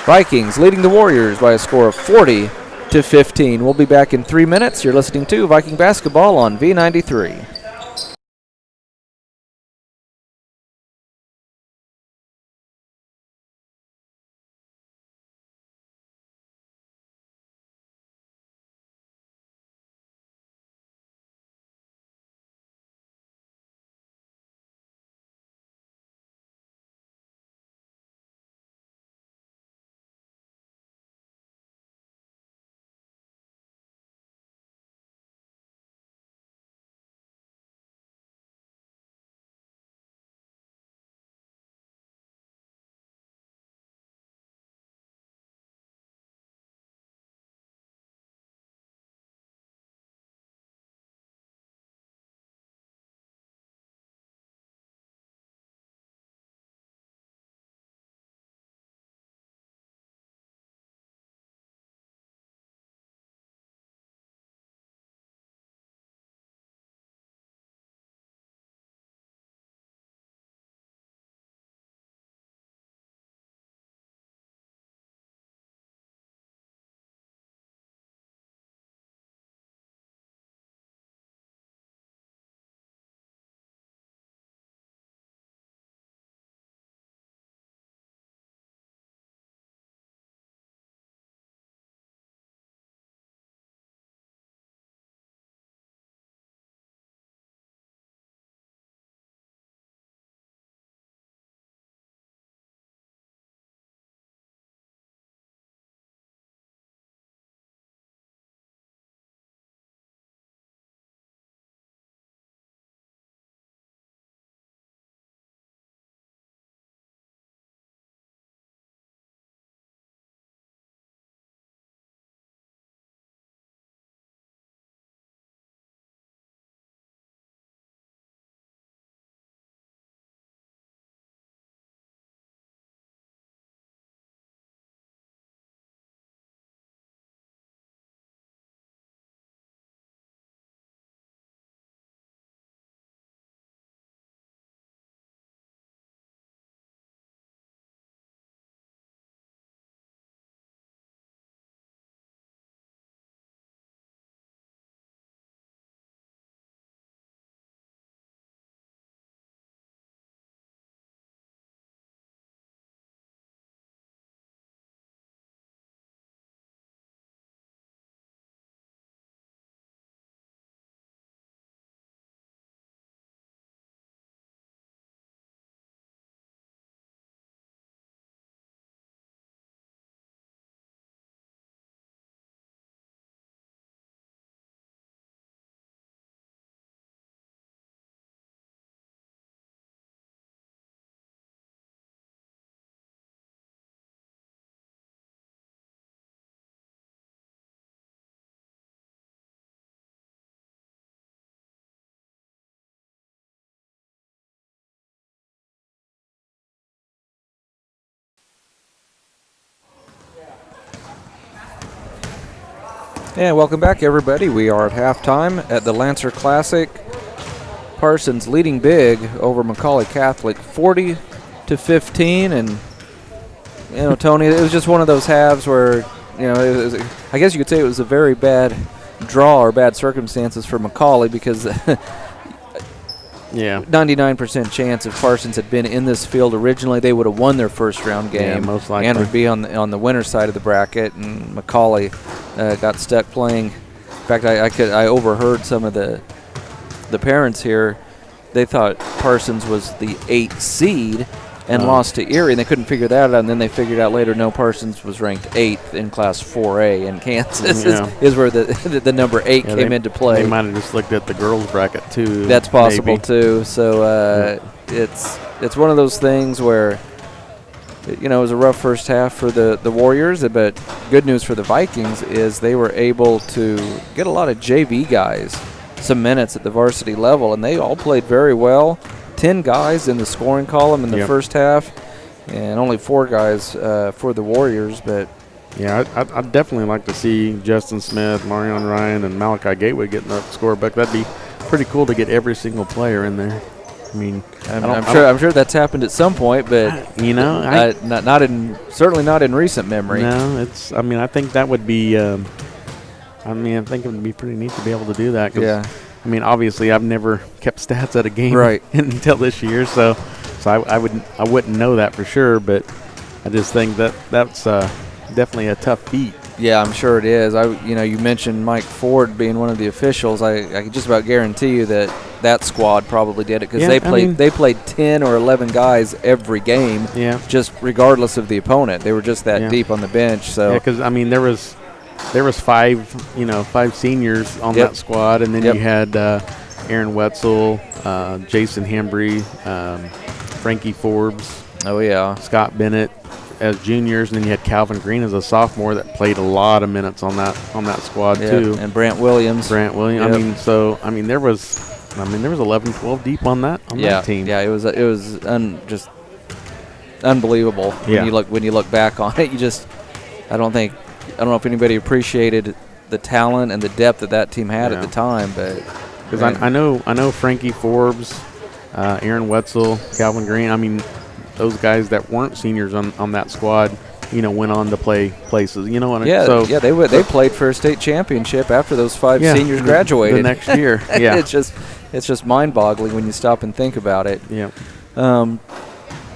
Vikings leading the Warriors by a score of 40-15. We'll be back in 3 minutes. You're listening to Viking Basketball on V93. And welcome back, everybody. We are at halftime at the Lancer Classic. Parsons leading big over Macaulay Catholic, 40-15, and Tony, it was just one of those halves where I guess you could say it was a very bad draw or bad circumstances for Macaulay because 99% chance if Parsons had been in this field originally, they would have won their first round game. Yeah, most likely. And would be on the winner's side of the bracket. And Macaulay got stuck playing. In fact, I overheard some of the parents here. They thought Parsons was the 8th seed and lost to Erie, and they couldn't figure that out. And then they figured out later, no, Parsons was ranked 8th in Class 4A, and Kansas is where the number 8 came into play. They might have just looked at the girls' bracket too. That's possible maybe. too. So it's one of those things where it was a rough first half for the Warriors, but good news for the Vikings is they were able to get a lot of JV guys some minutes at the varsity level, and they all played very well. 10 guys in the scoring column in the first half, and only 4 guys for the Warriors. But yeah, I'd definitely like to see Justin Smith, Marion Ryan, and Malachi Gateway getting the scorebook. That'd be pretty cool to get every single player in there. I mean, I'm sure that's happened at some point, but certainly not in recent memory. No, it's. I mean, I think that would be. I think it would be pretty neat to be able to do that. Yeah. I mean, obviously, I've never kept stats at a game until this year, so I wouldn't know that for sure. But I just think that's definitely a tough feat. Yeah, I'm sure it is. You mentioned Mike Ford being one of the officials. I can just about guarantee you that squad probably did it because they played 10 or 11 guys every game. Yeah. Just regardless of the opponent, they were just that deep on the bench. So yeah, because I mean there was 5 seniors on that squad, and then you had Aaron Wetzel, Jason Hembry, Frankie Forbes. Oh yeah, Scott Bennett as juniors, and then you had Calvin Green as a sophomore that played a lot of minutes on that squad too. And Brant Williams. Yep. I mean there was 11, 12 deep on that team. Yeah, it was just unbelievable when you look back on it. I don't know if anybody appreciated the talent and the depth that team had at the time, but because I know Frankie Forbes, Aaron Wetzel, Calvin Green. I mean, those guys that weren't seniors on that squad, went on to play places. They played for a state championship after those 5 seniors graduated the next year. Yeah, it's just mind-boggling when you stop and think about it. Yeah.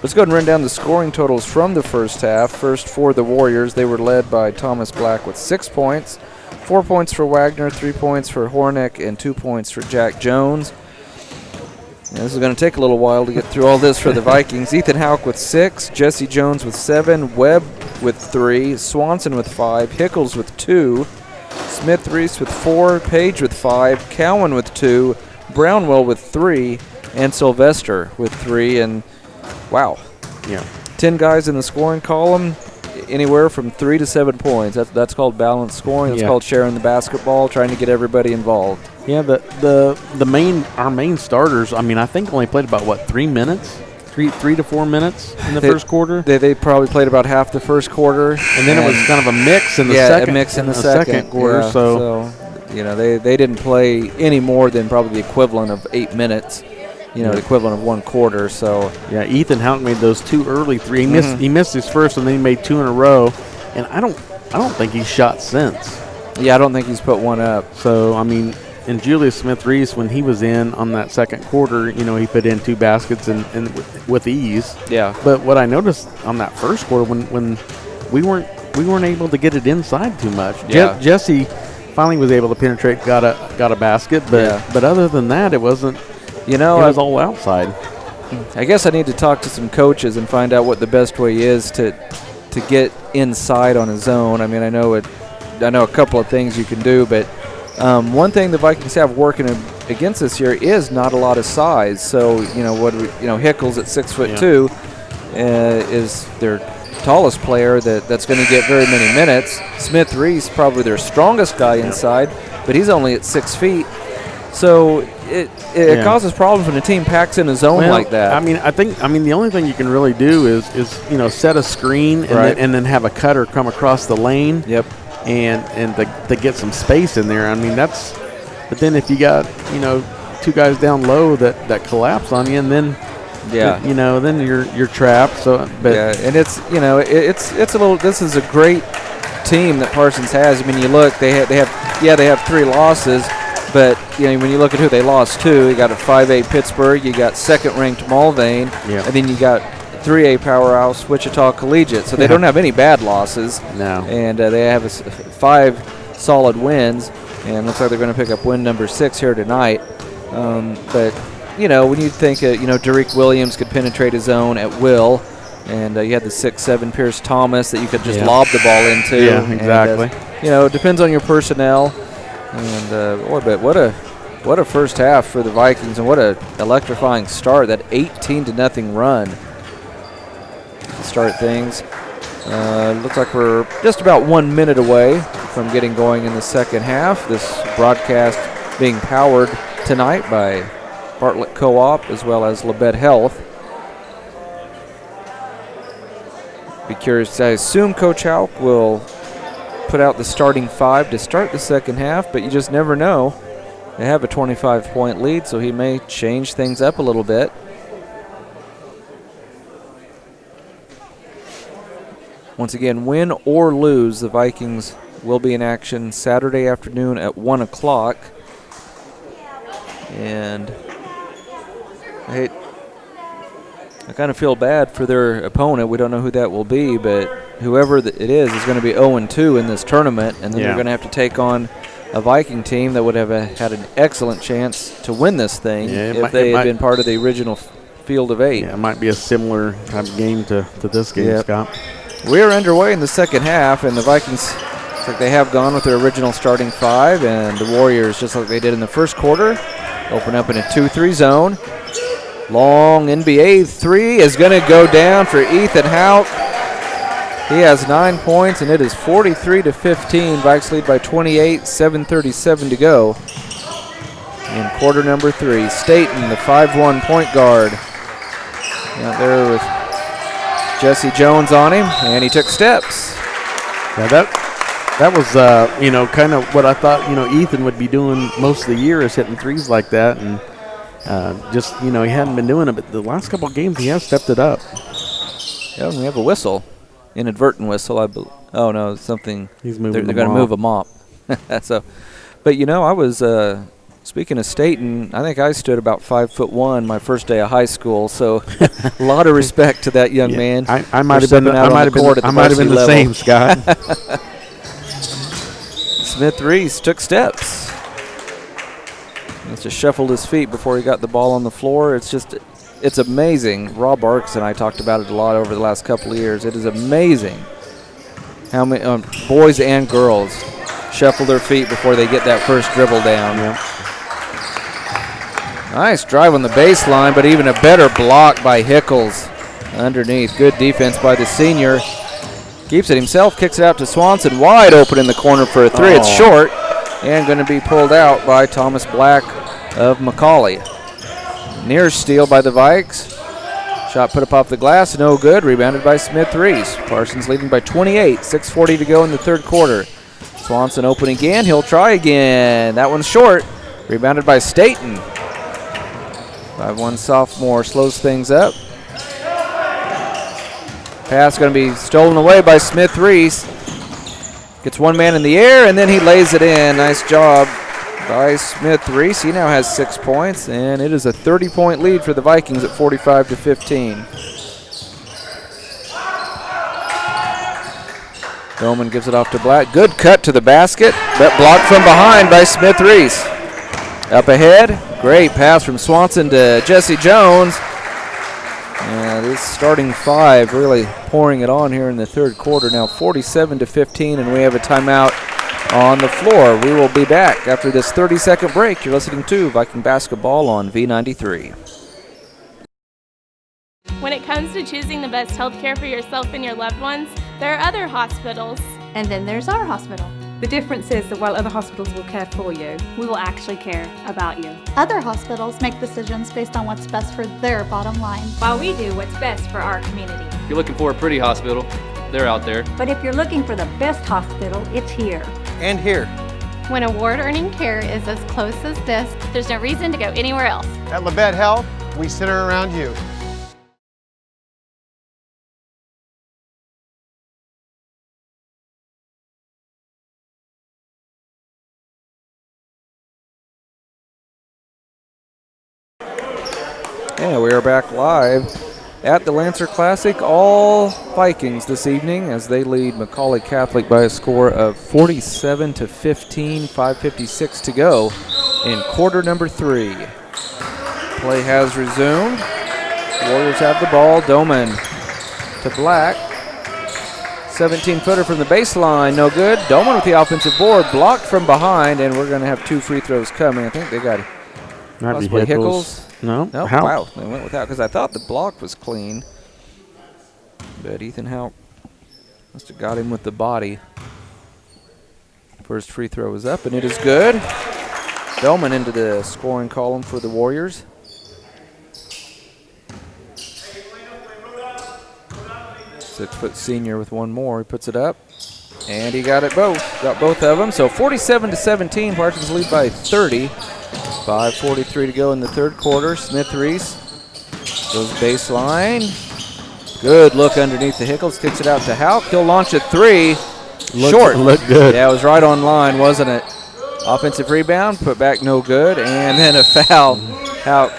Let's go ahead and run down the scoring totals from the first half. First, for the Warriors, they were led by Thomas Black with 6 points, 4 points for Wagner, 3 points for Hornick, and 2 points for Jack Jones. Now, this is going to take a little while to get through all this for the Vikings. Ethan Houck with 6, Jesse Jones with 7, Webb with 3, Swanson with 5, Hickles with 2, Smith Reese with 4, Page with 5, Cowan with 2, Brownwell with 3, and Sylvester with 3. And wow. Yeah. 10 guys in the scoring column, anywhere from 3 to 7 points. That's called balanced scoring. It's called sharing the basketball, trying to get everybody involved. Yeah, our main starters, I mean, I think only played about 3 minutes? 3 to 4 minutes in the first quarter. They probably played about half the first quarter, and then it was kind of a mix in the second quarter. Yeah, so they didn't play any more than probably the equivalent of 8 minutes. The equivalent of 1 quarter. So yeah, Ethan Houck made those 2 early 3. He missed his first, and then he made 2 in a row. And I don't think he's shot since. Yeah, I don't think he's put one up. So I mean, and Julius Smith Reese, when he was in on that second quarter, he put in 2 baskets and with ease. Yeah. But what I noticed on that first quarter, when we weren't able to get it inside too much. Yeah. Jesse finally was able to penetrate, got a basket, but other than that, it wasn't. It was all outside. I guess I need to talk to some coaches and find out what the best way is to get inside on a zone. I mean, I know a couple of things you can do, but one thing the Vikings have working against this year is not a lot of size. So Hickles at 6'2" is their tallest player that's going to get very many minutes. Smith Reese, probably their strongest guy inside, but he's only at 6 feet. So it causes problems when a team packs in a zone like that. I mean, the only thing you can really do is set a screen and then have a cutter come across the lane. Yep. and to get some space in there. I mean, that's. But then if you got, two guys down low that collapse on you, and then then you're trapped. So, but and it's it's a little. This is a great team that Parsons has. I mean, you look, they have 3 losses, but when you look at who they lost to, you got a 5A Pittsburgh, you got second-ranked Mulvane, and then you got 3A powerhouse Wichita Collegiate. So they don't have any bad losses. No, and they have 5 solid wins, and looks like they're going to pick up win number 6 here tonight. But when you think Derek Williams could penetrate his zone at will. And you had the 6'7" Pierce Thomas that you could just lob the ball into. Yeah, exactly. And, it depends on your personnel. And but what a first half for the Vikings, and what a electrifying start. That 18-0 run to start things. Looks like we're just about 1 minute away from getting going in the second half. This broadcast being powered tonight by Bartlett Co-op as well as Labette Health. Be curious. I assume Coach Hauk will put out the starting 5 to start the second half, but you just never know. They have a 25-point lead, so he may change things up a little bit. Once again, win or lose, the Vikings will be in action Saturday afternoon at 1 o'clock. And I kind of feel bad for their opponent. We don't know who that will be, but whoever it is going to be 0-2 in this tournament, and then they're going to have to take on a Viking team that would have had an excellent chance to win this thing if they had been part of the original field of 8. Yeah, it might be a similar type of game to this game, Scott. We are underway in the second half, and the Vikings, looks like they have gone with their original starting 5, and the Warriors, just like they did in the first quarter, open up in a 2-3 zone. Long NBA 3 is going to go down for Ethan Hauk. He has 9 points, and it is 43-15. Vikes lead by 28, 7:37 to go in quarter number 3. Staten, the 5'1" point guard, out there with Jesse Jones on him, and he took steps. Yeah, that was kind of what I thought Ethan would be doing most of the year, is hitting threes like that, and he hadn't been doing it, but the last couple of games he has stepped it up. Yeah, we have a whistle, inadvertent whistle. Oh no, something. He's moving. They're going to move a mop. So, but I was speaking of Staten. I think I stood about 5'1" my first day of high school. So, a lot of respect to that young man. I might have been. I might have been the same, Scott. Smith Reese took steps. He just shuffled his feet before he got the ball on the floor. It's amazing. Rob Barks and I talked about it a lot over the last couple of years. It is amazing how many boys and girls shuffle their feet before they get that first dribble down. Yeah. Nice drive on the baseline, but even a better block by Hickles underneath. Good defense by the senior. Keeps it himself, kicks it out to Swanson, wide open in the corner for a 3. It's short and going to be pulled out by Thomas Black of McCauley. Near steal by the Vikes. Shot put up off the glass, no good. Rebounded by Smith Reese. Parsons leading by 28, 6:40 to go in the third quarter. Swanson open again, he'll try again. That one's short. Rebounded by Staten. 5'1" sophomore slows things up. Pass going to be stolen away by Smith Reese. Gets one man in the air, and then he lays it in. Nice job by Smith Reese. He now has 6 points, and it is a 30-point lead for the Vikings at 45-15. Bowman gives it off to Black. Good cut to the basket, but blocked from behind by Smith Reese. Up ahead, great pass from Swanson to Jesse Jones. And this starting 5 really pouring it on here in the third quarter. Now 47-15, and we have a timeout on the floor. We will be back after this 30-second break. You're listening to Viking Basketball on V93. When it comes to choosing the best health care for yourself and your loved ones, there are other hospitals. And then there's our hospital. The difference is that while other hospitals will care for you, We will actually care about you. Other hospitals make decisions based on what's best for their bottom line. while we do what's best for our community. If you're looking for a pretty hospital, they're out there. But if you're looking for the best hospital, it's here. And here. When award-earning care is as close as this, there's no reason to go anywhere else. At Labette Health, we center around you. Yeah, we are back live at the Lancer Classic. All Vikings this evening as they lead Macaulay Catholic by a score of 47-15, 5:56 to go in quarter number 3. Play has resumed. Warriors have the ball. Doman to Black. 17-footer from the baseline, no good. Doman with the offensive board, blocked from behind, and we're going to have 2 free throws coming. I think they got possibly Hickles. No. Nope. Wow. They went without because I thought the block was clean. But Ethan Houck must have got him with the body. First free throw is up, and it is good. Doman into the scoring column for the Warriors. Six-foot senior with one more. He puts it up, and he got it both. Got both of them. So 47-17, Parsons lead by 30. 5:43 to go in the third quarter. Smith-Reese goes baseline. Good look underneath the Hickles. Kicks it out to Houck. He'll launch a 3. Short. Looked good. Yeah, it was right on line, wasn't it? Offensive rebound, put back no good, and then a foul. Houck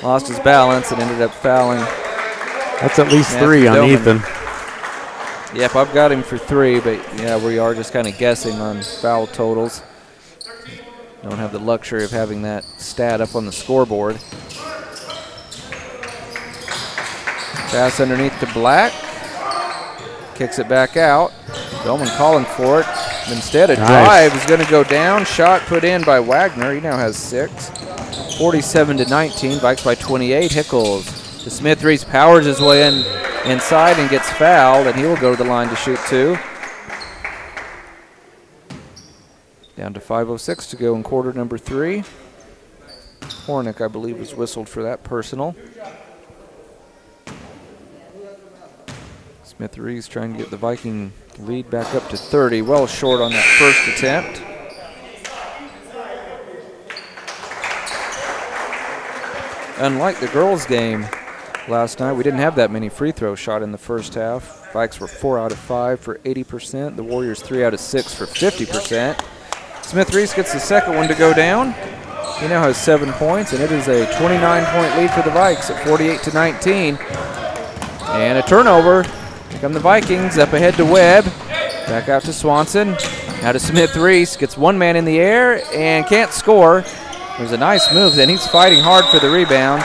lost his balance and ended up fouling. That's at least 3 on Ethan. Yep, I've got him for 3, but yeah, we are just kind of guessing on foul totals. Don't have the luxury of having that stat up on the scoreboard. Pass underneath to Black. Kicks it back out. Bellman calling for it. Instead, a drive is going to go down. Shot put in by Wagner. He now has 6. 47-19. Vikes by 28. Hickles to Smith-Reese. Powers his way inside and gets fouled, and he will go to the line to shoot 2. Down to 5:06 to go in quarter number 3. Hornick, I believe, was whistled for that personal. Smith-Reese trying to get the Viking lead back up to 30. Well short on that first attempt. Unlike the girls' game last night, we didn't have that many free throws shot in the first half. Vikes were 4 out of 5 for 80%. The Warriors 3 out of 6 for 50%. Smith-Reese gets the second one to go down. He now has 7 points, and it is a 29-point lead for the Vikes at 48-19. And a turnover. Here come the Vikings, up ahead to Webb. Back out to Swanson. Now to Smith-Reese. Gets one man in the air and can't score. There's a nice move, and he's fighting hard for the rebound.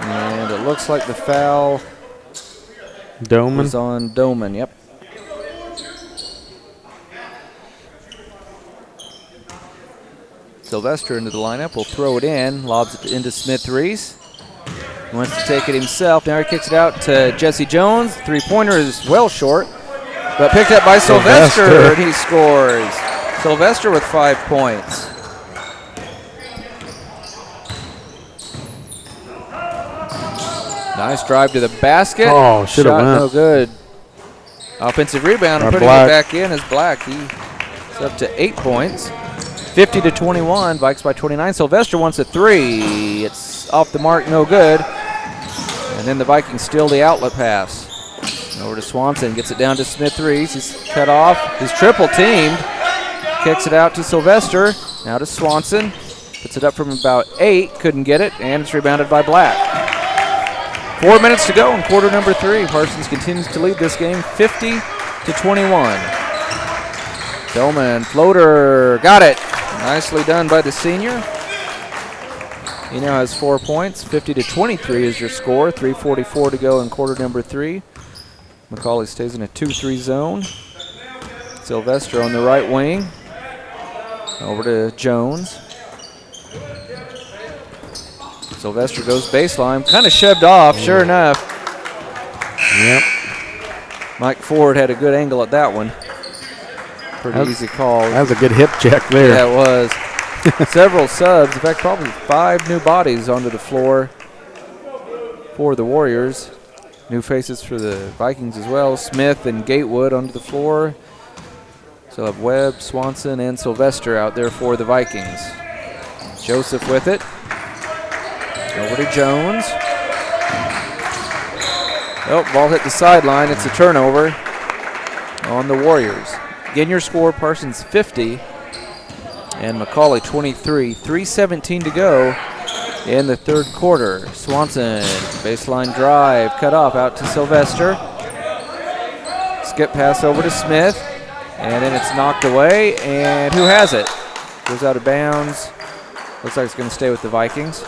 And it looks like the foul was on Doman, yep. Sylvester into the lineup, will throw it in, lobs it into Smith-Reese. He wants to take it himself. Now he kicks it out to Jesse Jones. Three-pointer is well short, but picked up by Sylvester, and he scores. Sylvester with 5 points. Nice drive to the basket. Oh, should have went. No good. Offensive rebound and putting it back in is Black. He's up to 8 points. 50-21, Vikes by 29. Sylvester wants a 3. It's off the mark, no good. And then the Vikings steal the outlet pass. Over to Swanson, gets it down to Smith-Reese. He's cut off. He's triple teamed. Kicks it out to Sylvester. Now to Swanson. Puts it up from about 8. Couldn't get it, and it's rebounded by Black. 4 minutes to go in quarter number 3. Parsons continues to lead this game 50-21. Doman, floater, got it. Nicely done by the senior. He now has 4 points. 50-23 is your score. 3:44 to go in quarter number 3. Macaulay stays in a 2-3 zone. Sylvester on the right wing. Over to Jones. Sylvester goes baseline. Kind of shoved off, sure enough. Yep. Mike Ford had a good angle at that one. Pretty easy call. That was a good hip check there. Yeah, it was. Several subs. In fact, probably 5 new bodies onto the floor for the Warriors. New faces for the Vikings as well. Smith and Gatewood onto the floor. So have Webb, Swanson, and Sylvester out there for the Vikings. Joseph with it. Over to Jones. Oh, ball hit the sideline. It's a turnover on the Warriors. Again, your score, Parsons 50 and McCauley 23. 3:17 to go in the third quarter. Swanson, baseline drive, cut off out to Sylvester. Skip pass over to Smith, and then it's knocked away, and who has it? Goes out of bounds. Looks like it's going to stay with the Vikings.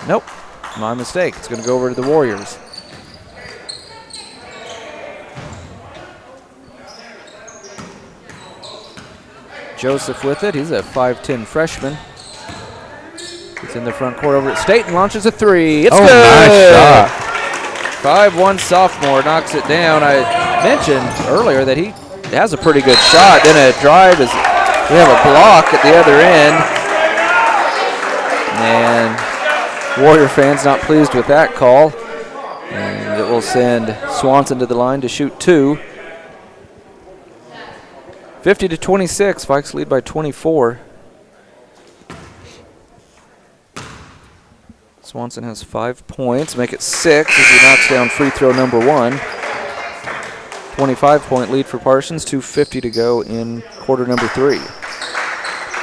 Nope, my mistake. It's going to go over to the Warriors. Joseph with it. He's a 5'10 freshman. It's in the front court over at Staten. Launches a three. It's good. Nice shot. 5'1 sophomore knocks it down. I mentioned earlier that he has a pretty good shot. Then a drive is we have a block at the other end. And Warrior fans not pleased with that call. And it will send Swanson to the line to shoot two. 50-26, Vikes lead by 24. Swanson has 5 points, make it 6 as he knocks down free throw number 1. 25-point lead for Parsons, 2:50 to go in quarter number 3.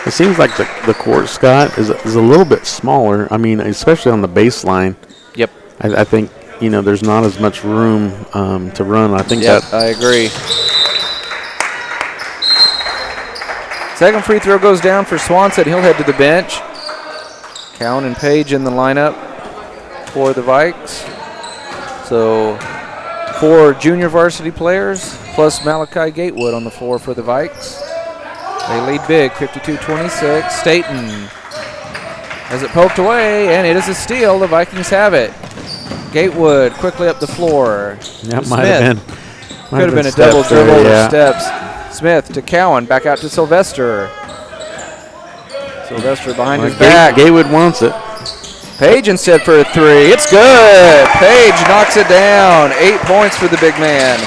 It seems like the court, Scott, is a little bit smaller. I mean, especially on the baseline. Yep. I think, there's not as much room to run. I think I agree. Second free throw goes down for Swanson. He'll head to the bench. Cowan and Page in the lineup for the Vikes. So 4 junior varsity players plus Malachi Gatewood on the floor for the Vikes. They lead big, 52-26. Staten has it poked away, and it is a steal. The Vikings have it. Gatewood quickly up the floor. That might have been. Could have been a double dribble or steps. Smith to Cowan, back out to Sylvester. Sylvester behind his back. Gatewood wants it. Page instead for a three. It's good. Page knocks it down. 8 points for the big man.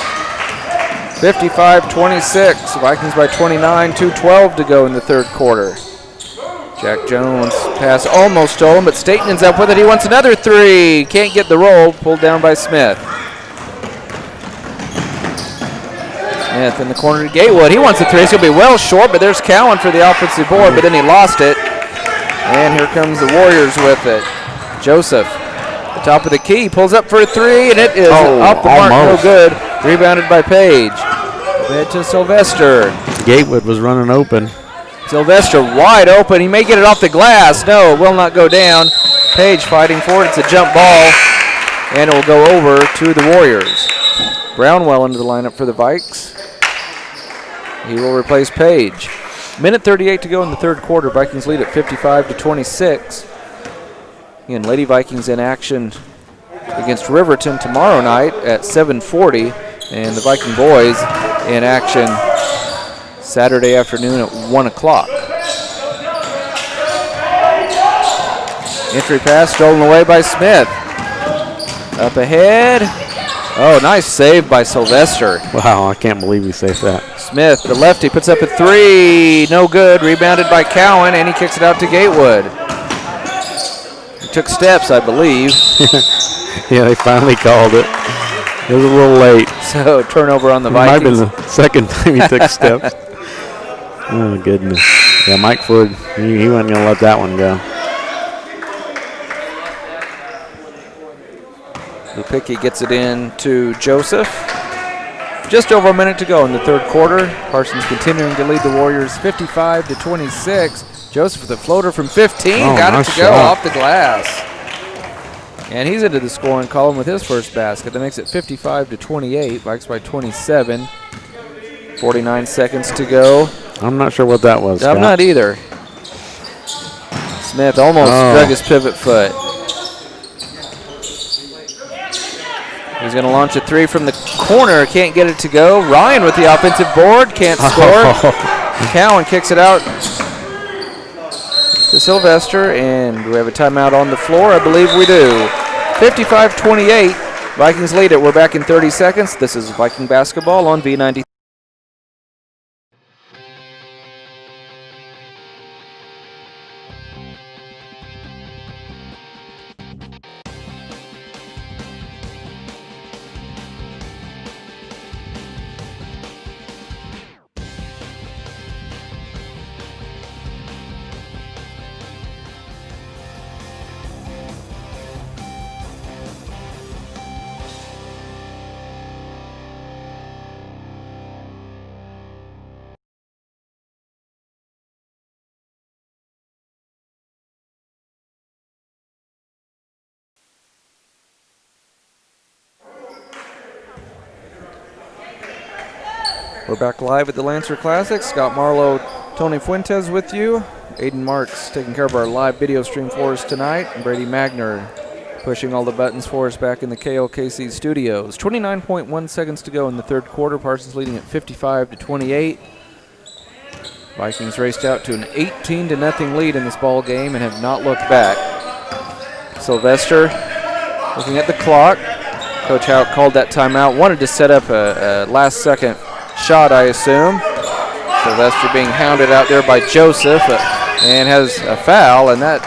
55-26. Vikings by 29. 2:12 to go in the third quarter. Jack Jones pass almost stolen, but Staten's up with it. He wants another three. Can't get the roll. Pulled down by Smith. Smith in the corner to Gatewood. He wants a three. It's going to be well short, but there's Cowan for the offensive board, but then he lost it. And here comes the Warriors with it. Joseph, the top of the key, pulls up for a three, and it is off the mark, no good. Rebounded by Page. Head to Sylvester. Gatewood was running open. Sylvester wide open. He may get it off the glass. No, it will not go down. Page fighting for it. It's a jump ball, and it will go over to the Warriors. Brownwell into the lineup for the Vikes. He will replace Page. Minute 38 to go in the third quarter. Vikings lead at 55-26. Again, Lady Vikings in action against Riverton tomorrow night at 7:40. And the Viking boys in action Saturday afternoon at 1 o'clock. Entry pass stolen away by Smith. Up ahead. Oh, nice save by Sylvester. Wow, I can't believe he saved that. Smith, the lefty, puts up a three. No good. Rebounded by Cowan, and he kicks it out to Gatewood. He took steps, I believe. Yeah, they finally called it. It was a little late. So, turnover on the Vikings. Might have been the second time he took steps. Oh, goodness. Yeah, Mike Ford, he wasn't going to let that one go. Lupicki gets it in to Joseph. Just over a minute to go in the third quarter. Parsons continuing to lead the Warriors 55-26. Joseph with a floater from 15. Got it to go off the glass. And he's into the scoring column with his first basket. That makes it 55-28. Vikes by 27. 49 seconds to go. I'm not sure what that was, I'm Scott. not either. Smith almost drug his pivot foot. He's going to launch a three from the corner. Can't get it to go. Ryan with the offensive board. Can't score. Cowan kicks it out to Sylvester. And do we have a timeout on the floor? I believe we do. 55-28. Vikings lead it. We're back in 30 seconds. This is Viking basketball on V90. We're back live at the Lancer Classic. Scott Marlowe, Tony Fuentes with you. Aiden Marks taking care of our live video stream for us tonight. And Brady Magner pushing all the buttons for us back in the KLKC studios. 29.1 seconds to go in the third quarter. Parsons leading at 55-28. Vikings raced out to an 18-0 lead in this ball game and have not looked back. Sylvester looking at the clock. Coach Hout called that timeout. Wanted to set up a last-second shot, I assume. Sylvester being hounded out there by Joseph and has a foul, and that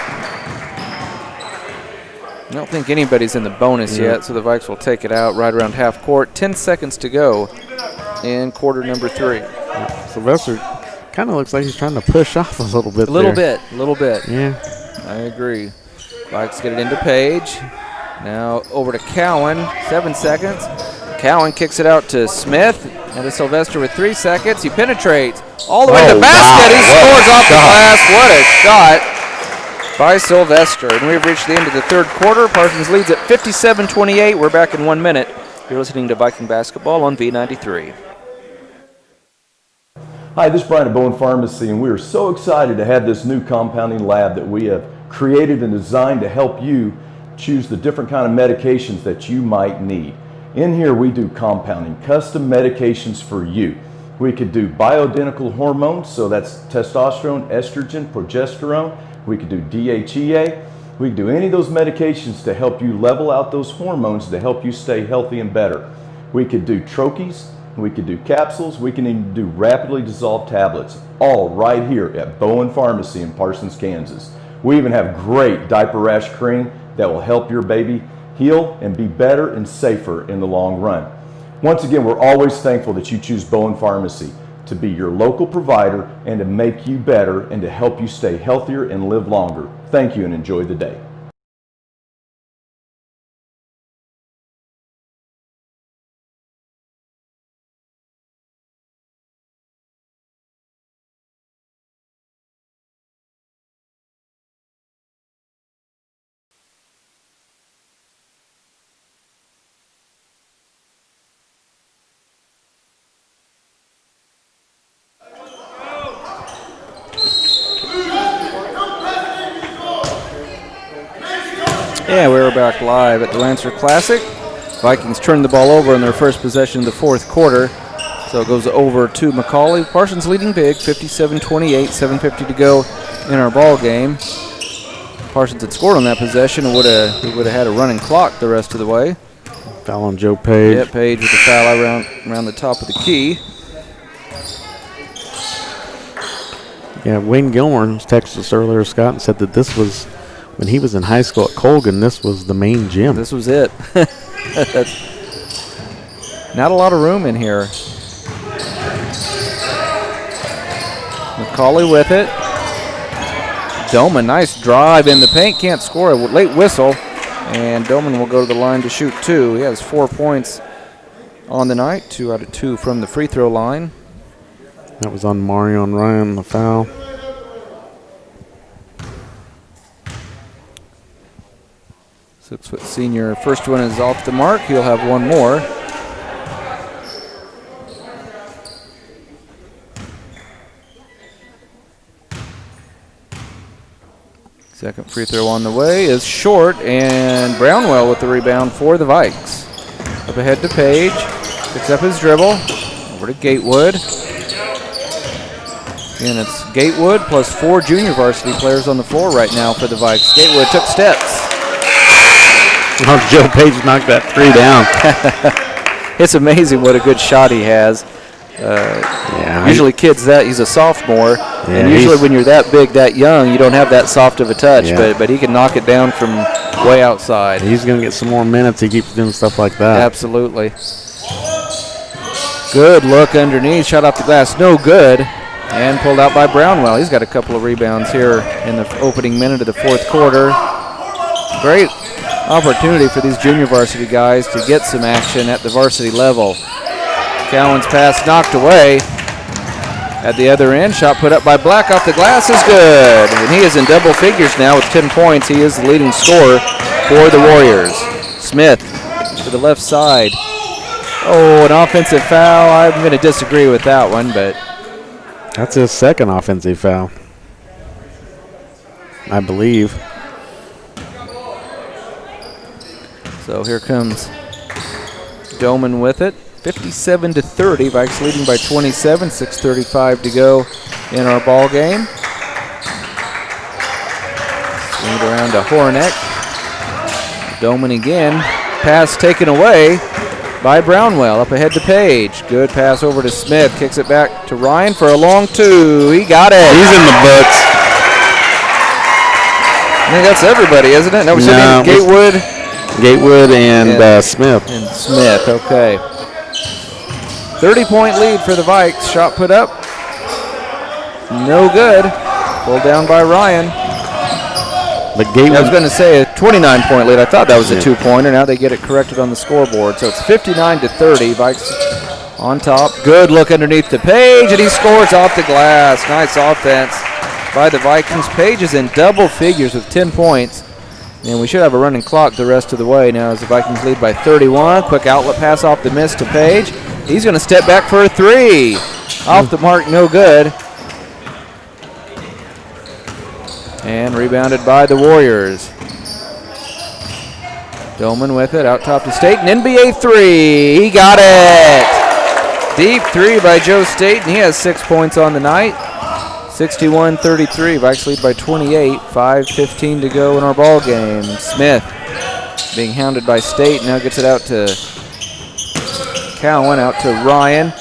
I don't think anybody's in the bonus yet, so the Vikes will take it out right around half court. 10 seconds to go in quarter number 3. Sylvester kind of looks like he's trying to push off a little bit. A little bit. Yeah. I agree. Vikes get it into Page. Now over to Cowan. 7 seconds. Cowan kicks it out to Smith. And to Sylvester with 3 seconds. He penetrates all the way to the basket. Wow. He scores off the glass. What a shot by Sylvester. And we've reached the end of the third quarter. Parsons leads at 57-28. We're back in 1 minute. You're listening to Viking basketball on V93. Hi, this is Brian at Bowen Pharmacy, and we are so excited to have this new compounding lab that we have created and designed to help you choose the different kind of medications that you might need. In here we do compounding, custom medications for you. We could do bioidentical hormones, so that's testosterone, estrogen, progesterone. We could do DHEA. We could do any of those medications to help you level out those hormones to help you stay healthy and better. We could do troches, we could do capsules, we can even do rapidly dissolved tablets, all right here at Bowen Pharmacy in Parsons, Kansas. We even have great diaper rash cream that will help your baby heal and be better and safer in the long run. Once again, we're always thankful that you choose Bowen Pharmacy to be your local provider and to make you better and to help you stay healthier and live longer. Thank you and enjoy the day. Yeah, we're back live at the Lancer Classic. Vikings turned the ball over in their first possession of the fourth quarter. So it goes over to McCauley. Parsons leading big, 57-28, 7:50 to go in our ball game. Parsons had scored on that possession and would have had a running clock the rest of the way. Foul on Joe Page. Yeah, Page with the foul around the top of the key. Yeah, Wayne Gilmore texted us earlier, Scott, and said that this was, when he was in high school at Colgan, this was the main gym. This was it. Not a lot of room in here. McCauley with it. Doman, nice drive in the paint. Can't score. A late whistle. And Doman will go to the line to shoot 2. He has 4 points on the night. 2 out of 2 from the free throw line. That was on Marion Ryan, the foul. Six-foot senior. First one is off the mark. He'll have one more. Second free throw on the way is short, and Brownwell with the rebound for the Vikes. Up ahead to Page. Picks up his dribble. Over to Gatewood. And it's Gatewood plus 4 junior varsity players on the floor right now for the Vikes. Gatewood took steps. Oh, Joe Page knocked that 3 down. It's amazing what a good shot he has. Usually kids he's a sophomore, and usually when you're that big, that young, you don't have that soft of a touch, but he can knock it down from way outside. He's going to get some more minutes. He keeps doing stuff like that. Absolutely. Good look underneath, shot off the glass, no good, and pulled out by Brownwell. He's got a couple of rebounds here in the opening minute of the fourth quarter. Great opportunity for these junior varsity guys to get some action at the varsity level. Cowan's pass knocked away. At the other end, shot put up by Black off the glass is good. And he is in double figures now with 10 points. He is the leading scorer for the Warriors. Smith to the left side. Oh, an offensive foul. I'm going to disagree with that one, but that's his second offensive foul, I believe. So here comes Doman with it. 57-30. Vikes leading by 27. 6:35 to go in our ball game. Swing it around to Hornick. Doman again. Pass taken away by Brownwell. Up ahead to Page. Good pass over to Smith. Kicks it back to Ryan for a long two. He got it. He's in the books. I think that's everybody, isn't it? No, we're sitting Gatewood and Smith. And Smith, okay. 30-point lead for the Vikes. Shot put up. No good. Pulled down by Ryan. But Gatewood, I was going to say a 29-point lead. I thought that was a two-pointer. Now they get it corrected on the scoreboard. So it's 59-30. Vikes on top. Good look underneath the Page, and he scores off the glass. Nice offense by the Vikings. Page is in double figures with 10 points. And we should have a running clock the rest of the way now as the Vikings lead by 31. Quick outlet pass off the miss to Page. He's going to step back for a three. Off the mark, no good. And rebounded by the Warriors. Doman with it, out top to Staten. NBA three, he got it. Deep three by Joe Staten. He has 6 points on the night. 61-33, Vikes lead by 28. 5:15 to go in our ball game. Smith being hounded by State, now gets it out to Cowan, out to Ryan.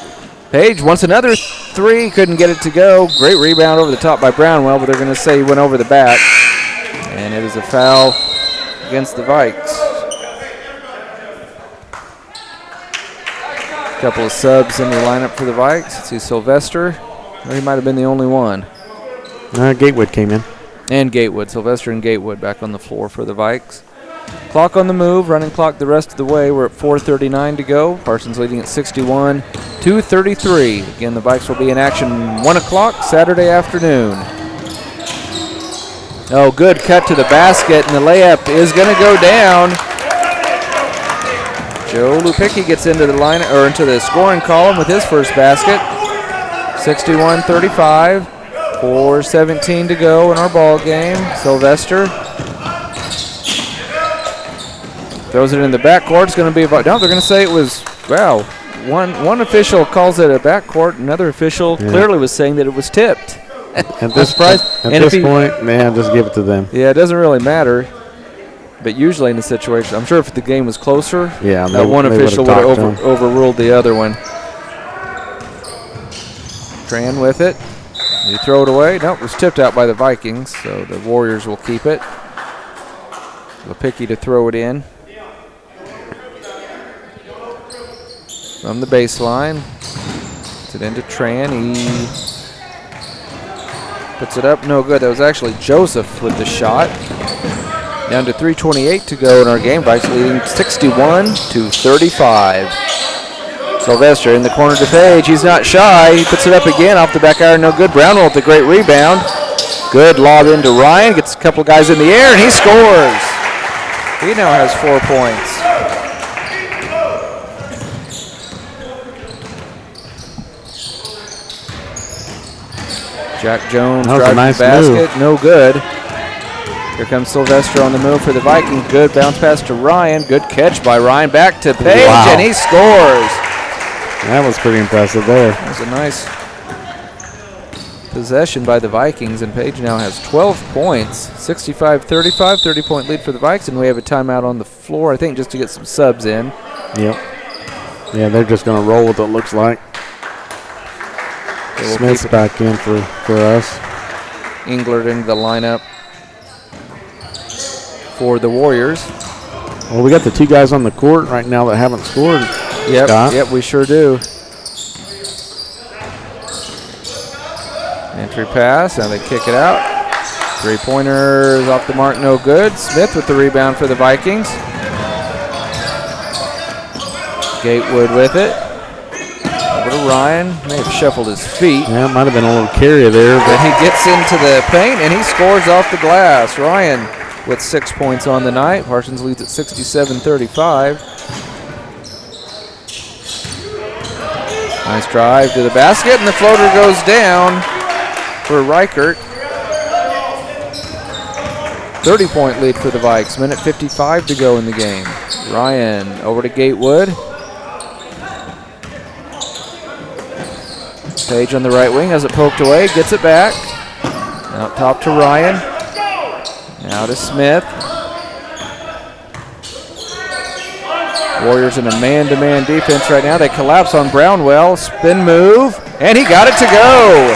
Page wants another three, couldn't get it to go. Great rebound over the top by Brownwell, but they're going to say he went over the back. And it is a foul against the Vikes. A couple of subs in the lineup for the Vikes. Let's see, Sylvester. Or he might have been the only one. Gatewood came in. And Gatewood. Sylvester and Gatewood back on the floor for the Vikes. Clock on the move. Running clock the rest of the way. We're at 4:39 to go. Parsons leading at 61-33. Again, the Vikes will be in action 1 o'clock Saturday afternoon. Oh, good cut to the basket, and the layup is going to go down. Joe Lupicki gets into the line or into the scoring column with his first basket. 61-35, 4:17 to go in our ball game. Sylvester throws it in the backcourt. It's going to be about, no, they're going to say it was, wow. One official calls it a backcourt. Another official clearly was saying that it was tipped. At this point, man, just give it to them. Yeah, it doesn't really matter. But usually in the situation, I'm sure if the game was closer, that one official would have overruled the other one. Tran with it. You throw it away. Nope, it was tipped out by the Vikings, so the Warriors will keep it. Lupicki to throw it in. From the baseline. Puts it into Tran. He puts it up. No good. That was actually Joseph with the shot. Down to 3:28 to go in our game. Vikes leading 61-35. Sylvester in the corner to Page. He's not shy. He puts it up again off the back iron. No good. Brownwell with a great rebound. Good lob into Ryan. Gets a couple guys in the air, and he scores. He now has 4 points. Jack Jones drives the basket. No good. Here comes Sylvester on the move for the Vikings. Good bounce pass to Ryan. Good catch by Ryan. Back to Page, and he scores. That was pretty impressive there. That was a nice possession by the Vikings, and Page now has 12 points, 65-35, 30-point lead for the Vikes, and we have a timeout on the floor, I think, just to get some subs in. Yep. Yeah, they're just going to roll with it, looks like. Smith's back in for us. Englert into the lineup for the Warriors. Well, we got the 2 guys on the court right now that haven't scored. Yep, we sure do. Entry pass, now they kick it out. 3-pointers off the mark, no good. Smith with the rebound for the Vikings. Gatewood with it. Over to Ryan. May have shuffled his feet. Yeah, it might have been a little carrier there. But he gets into the paint and he scores off the glass. Ryan with 6 points on the night. Parsons leads at 67-35. Nice drive to the basket, and the floater goes down for Reichert. 30-point lead for the Vikes. Minute 55 to go in the game. Ryan over to Gatewood. Page on the right wing has it poked away, gets it back. Out top to Ryan. Now to Smith. Warriors in a man-to-man defense right now. They collapse on Brownwell. Spin move, and he got it to go.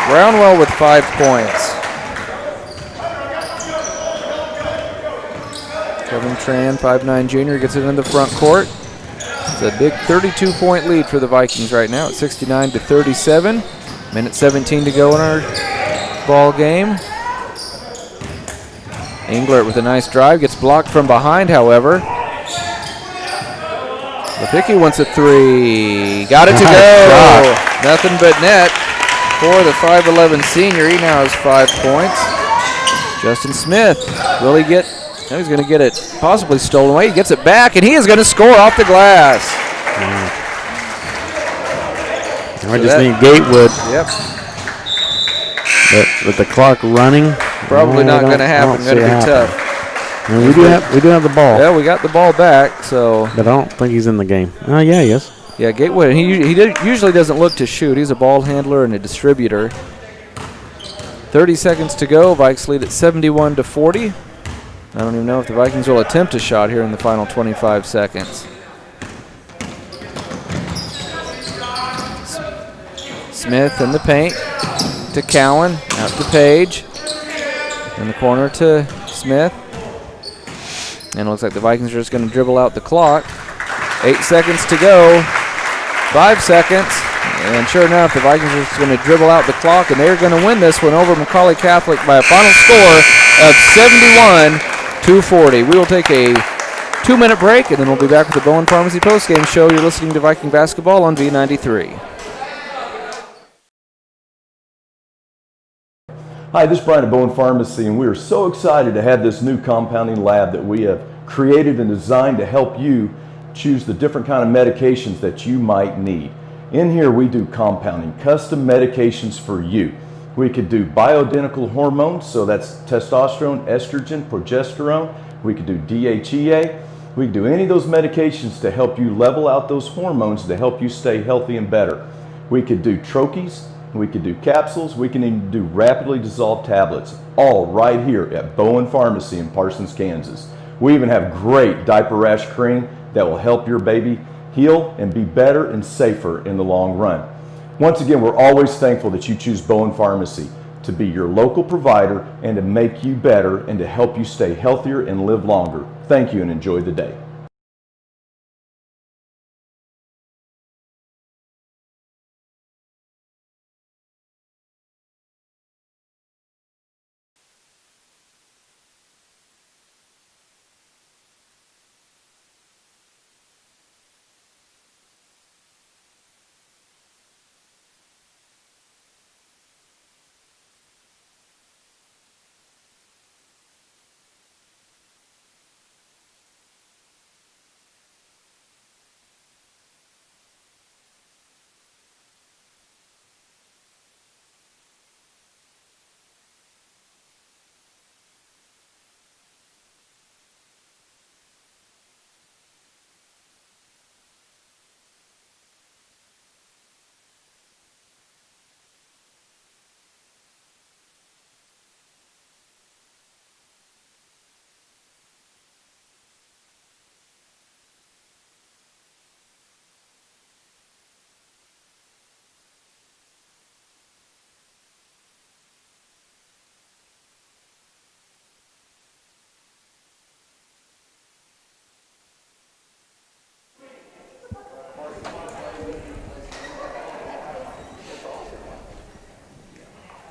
Brownwell with 5 points. Kevin Tran, 5'9" junior, gets it in the front court. It's a big 32-point lead for the Vikings right now at 69-37. Minute 17 to go in our ball game. Englert with a nice drive, gets blocked from behind, however. Lipicki wants a 3. Got it to go. Nothing but net for the 5'11" senior. He now has 5 points. Justin Smith, will he get? Now he's going to get it possibly stolen away. He gets it back, and he is going to score off the glass. I just need Gatewood. Yep. But with the clock running, probably not going to happen. Going to be tough. And we do have the ball. Yeah, we got the ball back. So, but I don't think he's in the game. Oh yeah, he is. Yeah, Gatewood. He usually doesn't look to shoot. He's a ball handler and a distributor. 30 seconds to go. Vikes lead at 71-40. I don't even know if the Vikings will attempt a shot here in the final 25 seconds. Smith in the paint to Cowan, out to Page. In the corner to Smith. And it looks like the Vikings are just going to dribble out the clock. 8 seconds to go. 5 seconds. And sure enough, the Vikings are just going to dribble out the clock, and they're going to win this one over Macaulay Catholic by a final score of 71-40. We will take a 2-minute break, and then we'll be back with the Bowen Pharmacy postgame show. You're listening to Viking Basketball on V93. Hi, this is Brian at Bowen Pharmacy, and we are so excited to have this new compounding lab that we have created and designed to help you choose the different kind of medications that you might need. In here, we do compounding, custom medications for you. We could do bioidentical hormones, so that's testosterone, estrogen, progesterone. We could do DHEA. We could do any of those medications to help you level out those hormones to help you stay healthy and better. We could do troches. We could do capsules. We can even do rapidly dissolved tablets, all right here at Bowen Pharmacy in Parsons, Kansas. We even have great diaper rash cream that will help your baby heal and be better and safer in the long run. Once again, we're always thankful that you choose Bowen Pharmacy to be your local provider and to make you better and to help you stay healthier and live longer. Thank you and enjoy the day.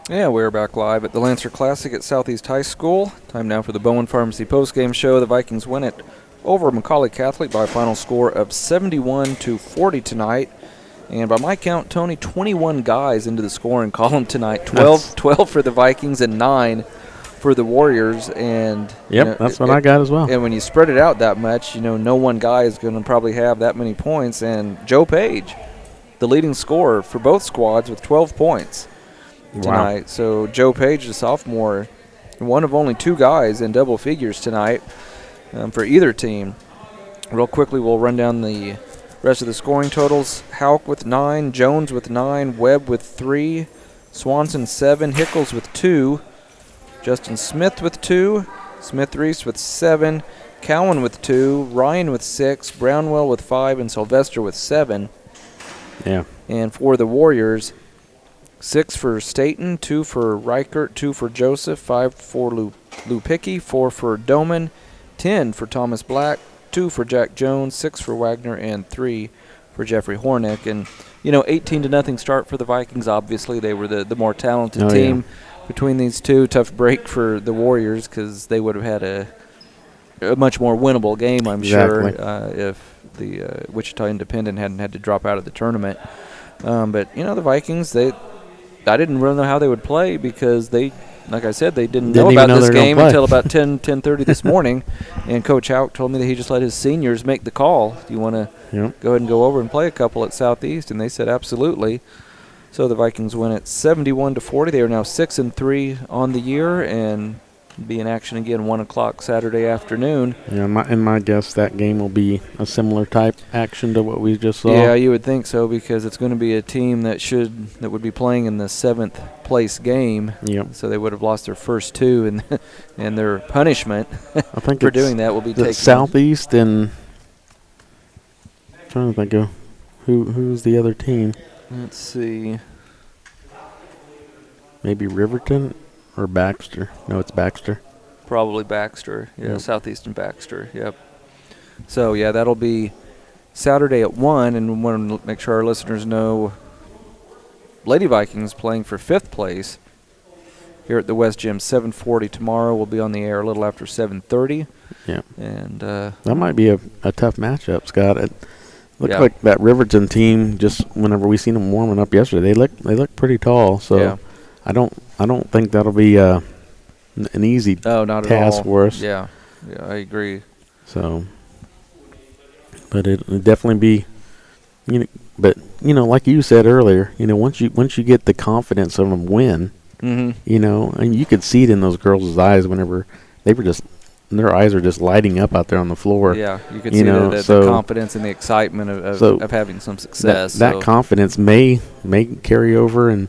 Yeah, we're back live at the Lancer Classic at Southeast High School. Time now for the Bowen Pharmacy postgame show. The Vikings win it over Macaulay Catholic by a final score of 71-40 tonight. And by my count, Tony, 21 guys into the scoring column tonight. 12 for the Vikings and 9 for the Warriors. And that's what I got as well. And when you spread it out that much, no one guy is going to probably have that many points. And Joe Page, the leading scorer for both squads with 12 points tonight. Wow. So Joe Page, the sophomore, one of only 2 guys in double figures tonight for either team. Real quickly, we'll run down the rest of the scoring totals. Hauk with 9, Jones with 9, Webb with 3, Swanson 7, Hickles with 2, Justin Smith with 2, Smith-Reese with 7, Cowan with 2, Ryan with 6, Brownwell with 5, and Sylvester with 7. Yeah. And for the Warriors, 6 for Staten, 2 for Reichert, 2 for Joseph, 5 for Lupicki, 4 for Doman, 10 for Thomas Black, 2 for Jack Jones, 6 for Wagner, and 3 for Jeffrey Hornick. And, 18-0 start for the Vikings. Obviously, they were the more talented team between these two. Tough break for the Warriors because they would have had a much more winnable game, I'm sure, if the Wichita Independent hadn't had to drop out of the tournament. But, the Vikings, I didn't really know how they would play because like I said, they didn't know about this game until about 10:30 this morning. And Coach Hauk told me that he just let his seniors make the call. Do you want to go ahead and go over and play a couple at Southeast? And they said absolutely. So the Vikings win it 71-40. They are now 6-3 on the year and be in action again 1 o'clock Saturday afternoon. Yeah, my guess that game will be a similar type action to what we just saw. Yeah, you would think so because it's going to be a team that would be playing in the 7th place game. Yep. So they would have lost their first 2, and their punishment I think for doing that will be taken. Southeast and I'm trying to think of who's the other team. Let's see. Maybe Riverton. Or Baxter. No, it's Baxter. Probably Baxter. Yeah, yep. Southeastern Baxter. Yep. So, that'll be Saturday at 1, and we want to make sure our listeners know Lady Vikings playing for 5th place here at the West Gym. 7:40 tomorrow. We'll be on the air a little after 7:30. Yeah. And that might be a tough matchup, Scott. It looks like that Riverton team, just whenever we seen them warming up yesterday, they look pretty tall. So I don't think that'll be an easy task for us. Yeah, I agree. So, but it'll definitely be, like you said earlier, once you get the confidence of them win, and you could see it in those girls' eyes whenever their eyes are just lighting up out there on the floor. Yeah, you could see the confidence and the excitement of having some success. That confidence may carry over, and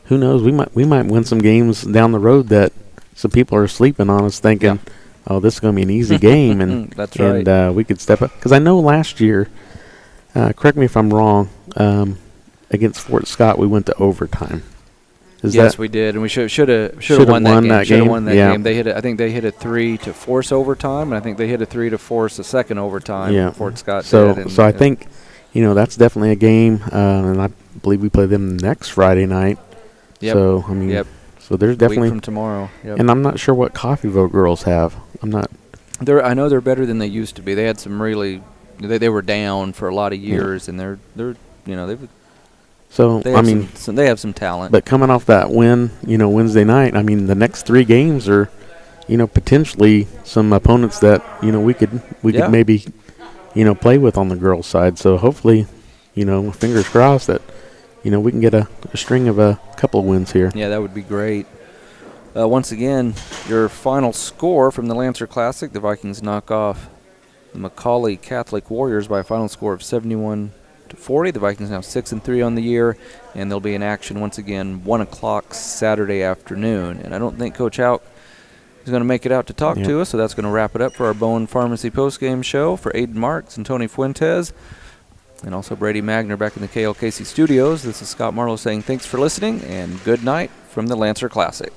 who knows? We might win some games down the road that some people are sleeping on us, thinking, "Oh, this is going to be an easy game," and that's right. And we could step up because I know last year. Correct me if I'm wrong. Against Fort Scott, we went to overtime. Yes, we did, and we should have won that game. I think they hit a 3 to force overtime, and I think they hit a 3 to force a second overtime. Yeah, Fort Scott did. So I think that's definitely a game, and I believe we play them next Friday night. Yep. So so there's definitely week from tomorrow. Yep. And I'm not sure what Coffeyville girls have. I'm not. I know they're better than they used to be. They had some really. They were down for a lot of years, and they're they've. So they have some talent. But coming off that win, Wednesday night, the next 3 games are, potentially some opponents that we could maybe, play with on the girls' side. So hopefully, fingers crossed that, we can get a string of a couple of wins here. Yeah, that would be great. Once again, your final score from the Lancer Classic: the Vikings knock off the Macaulay Catholic Warriors by a final score of 71-40. The Vikings now 6-3 on the year, and they'll be in action once again 1 o'clock Saturday afternoon. And I don't think Coach Hauk is going to make it out to talk to us, so that's going to wrap it up for our Bowen Pharmacy postgame show. For Aiden Marks and Tony Fuentes, and also Brady Magner back in the KLKC studios, this is Scott Marlowe saying thanks for listening, and good night from the Lancer Classic.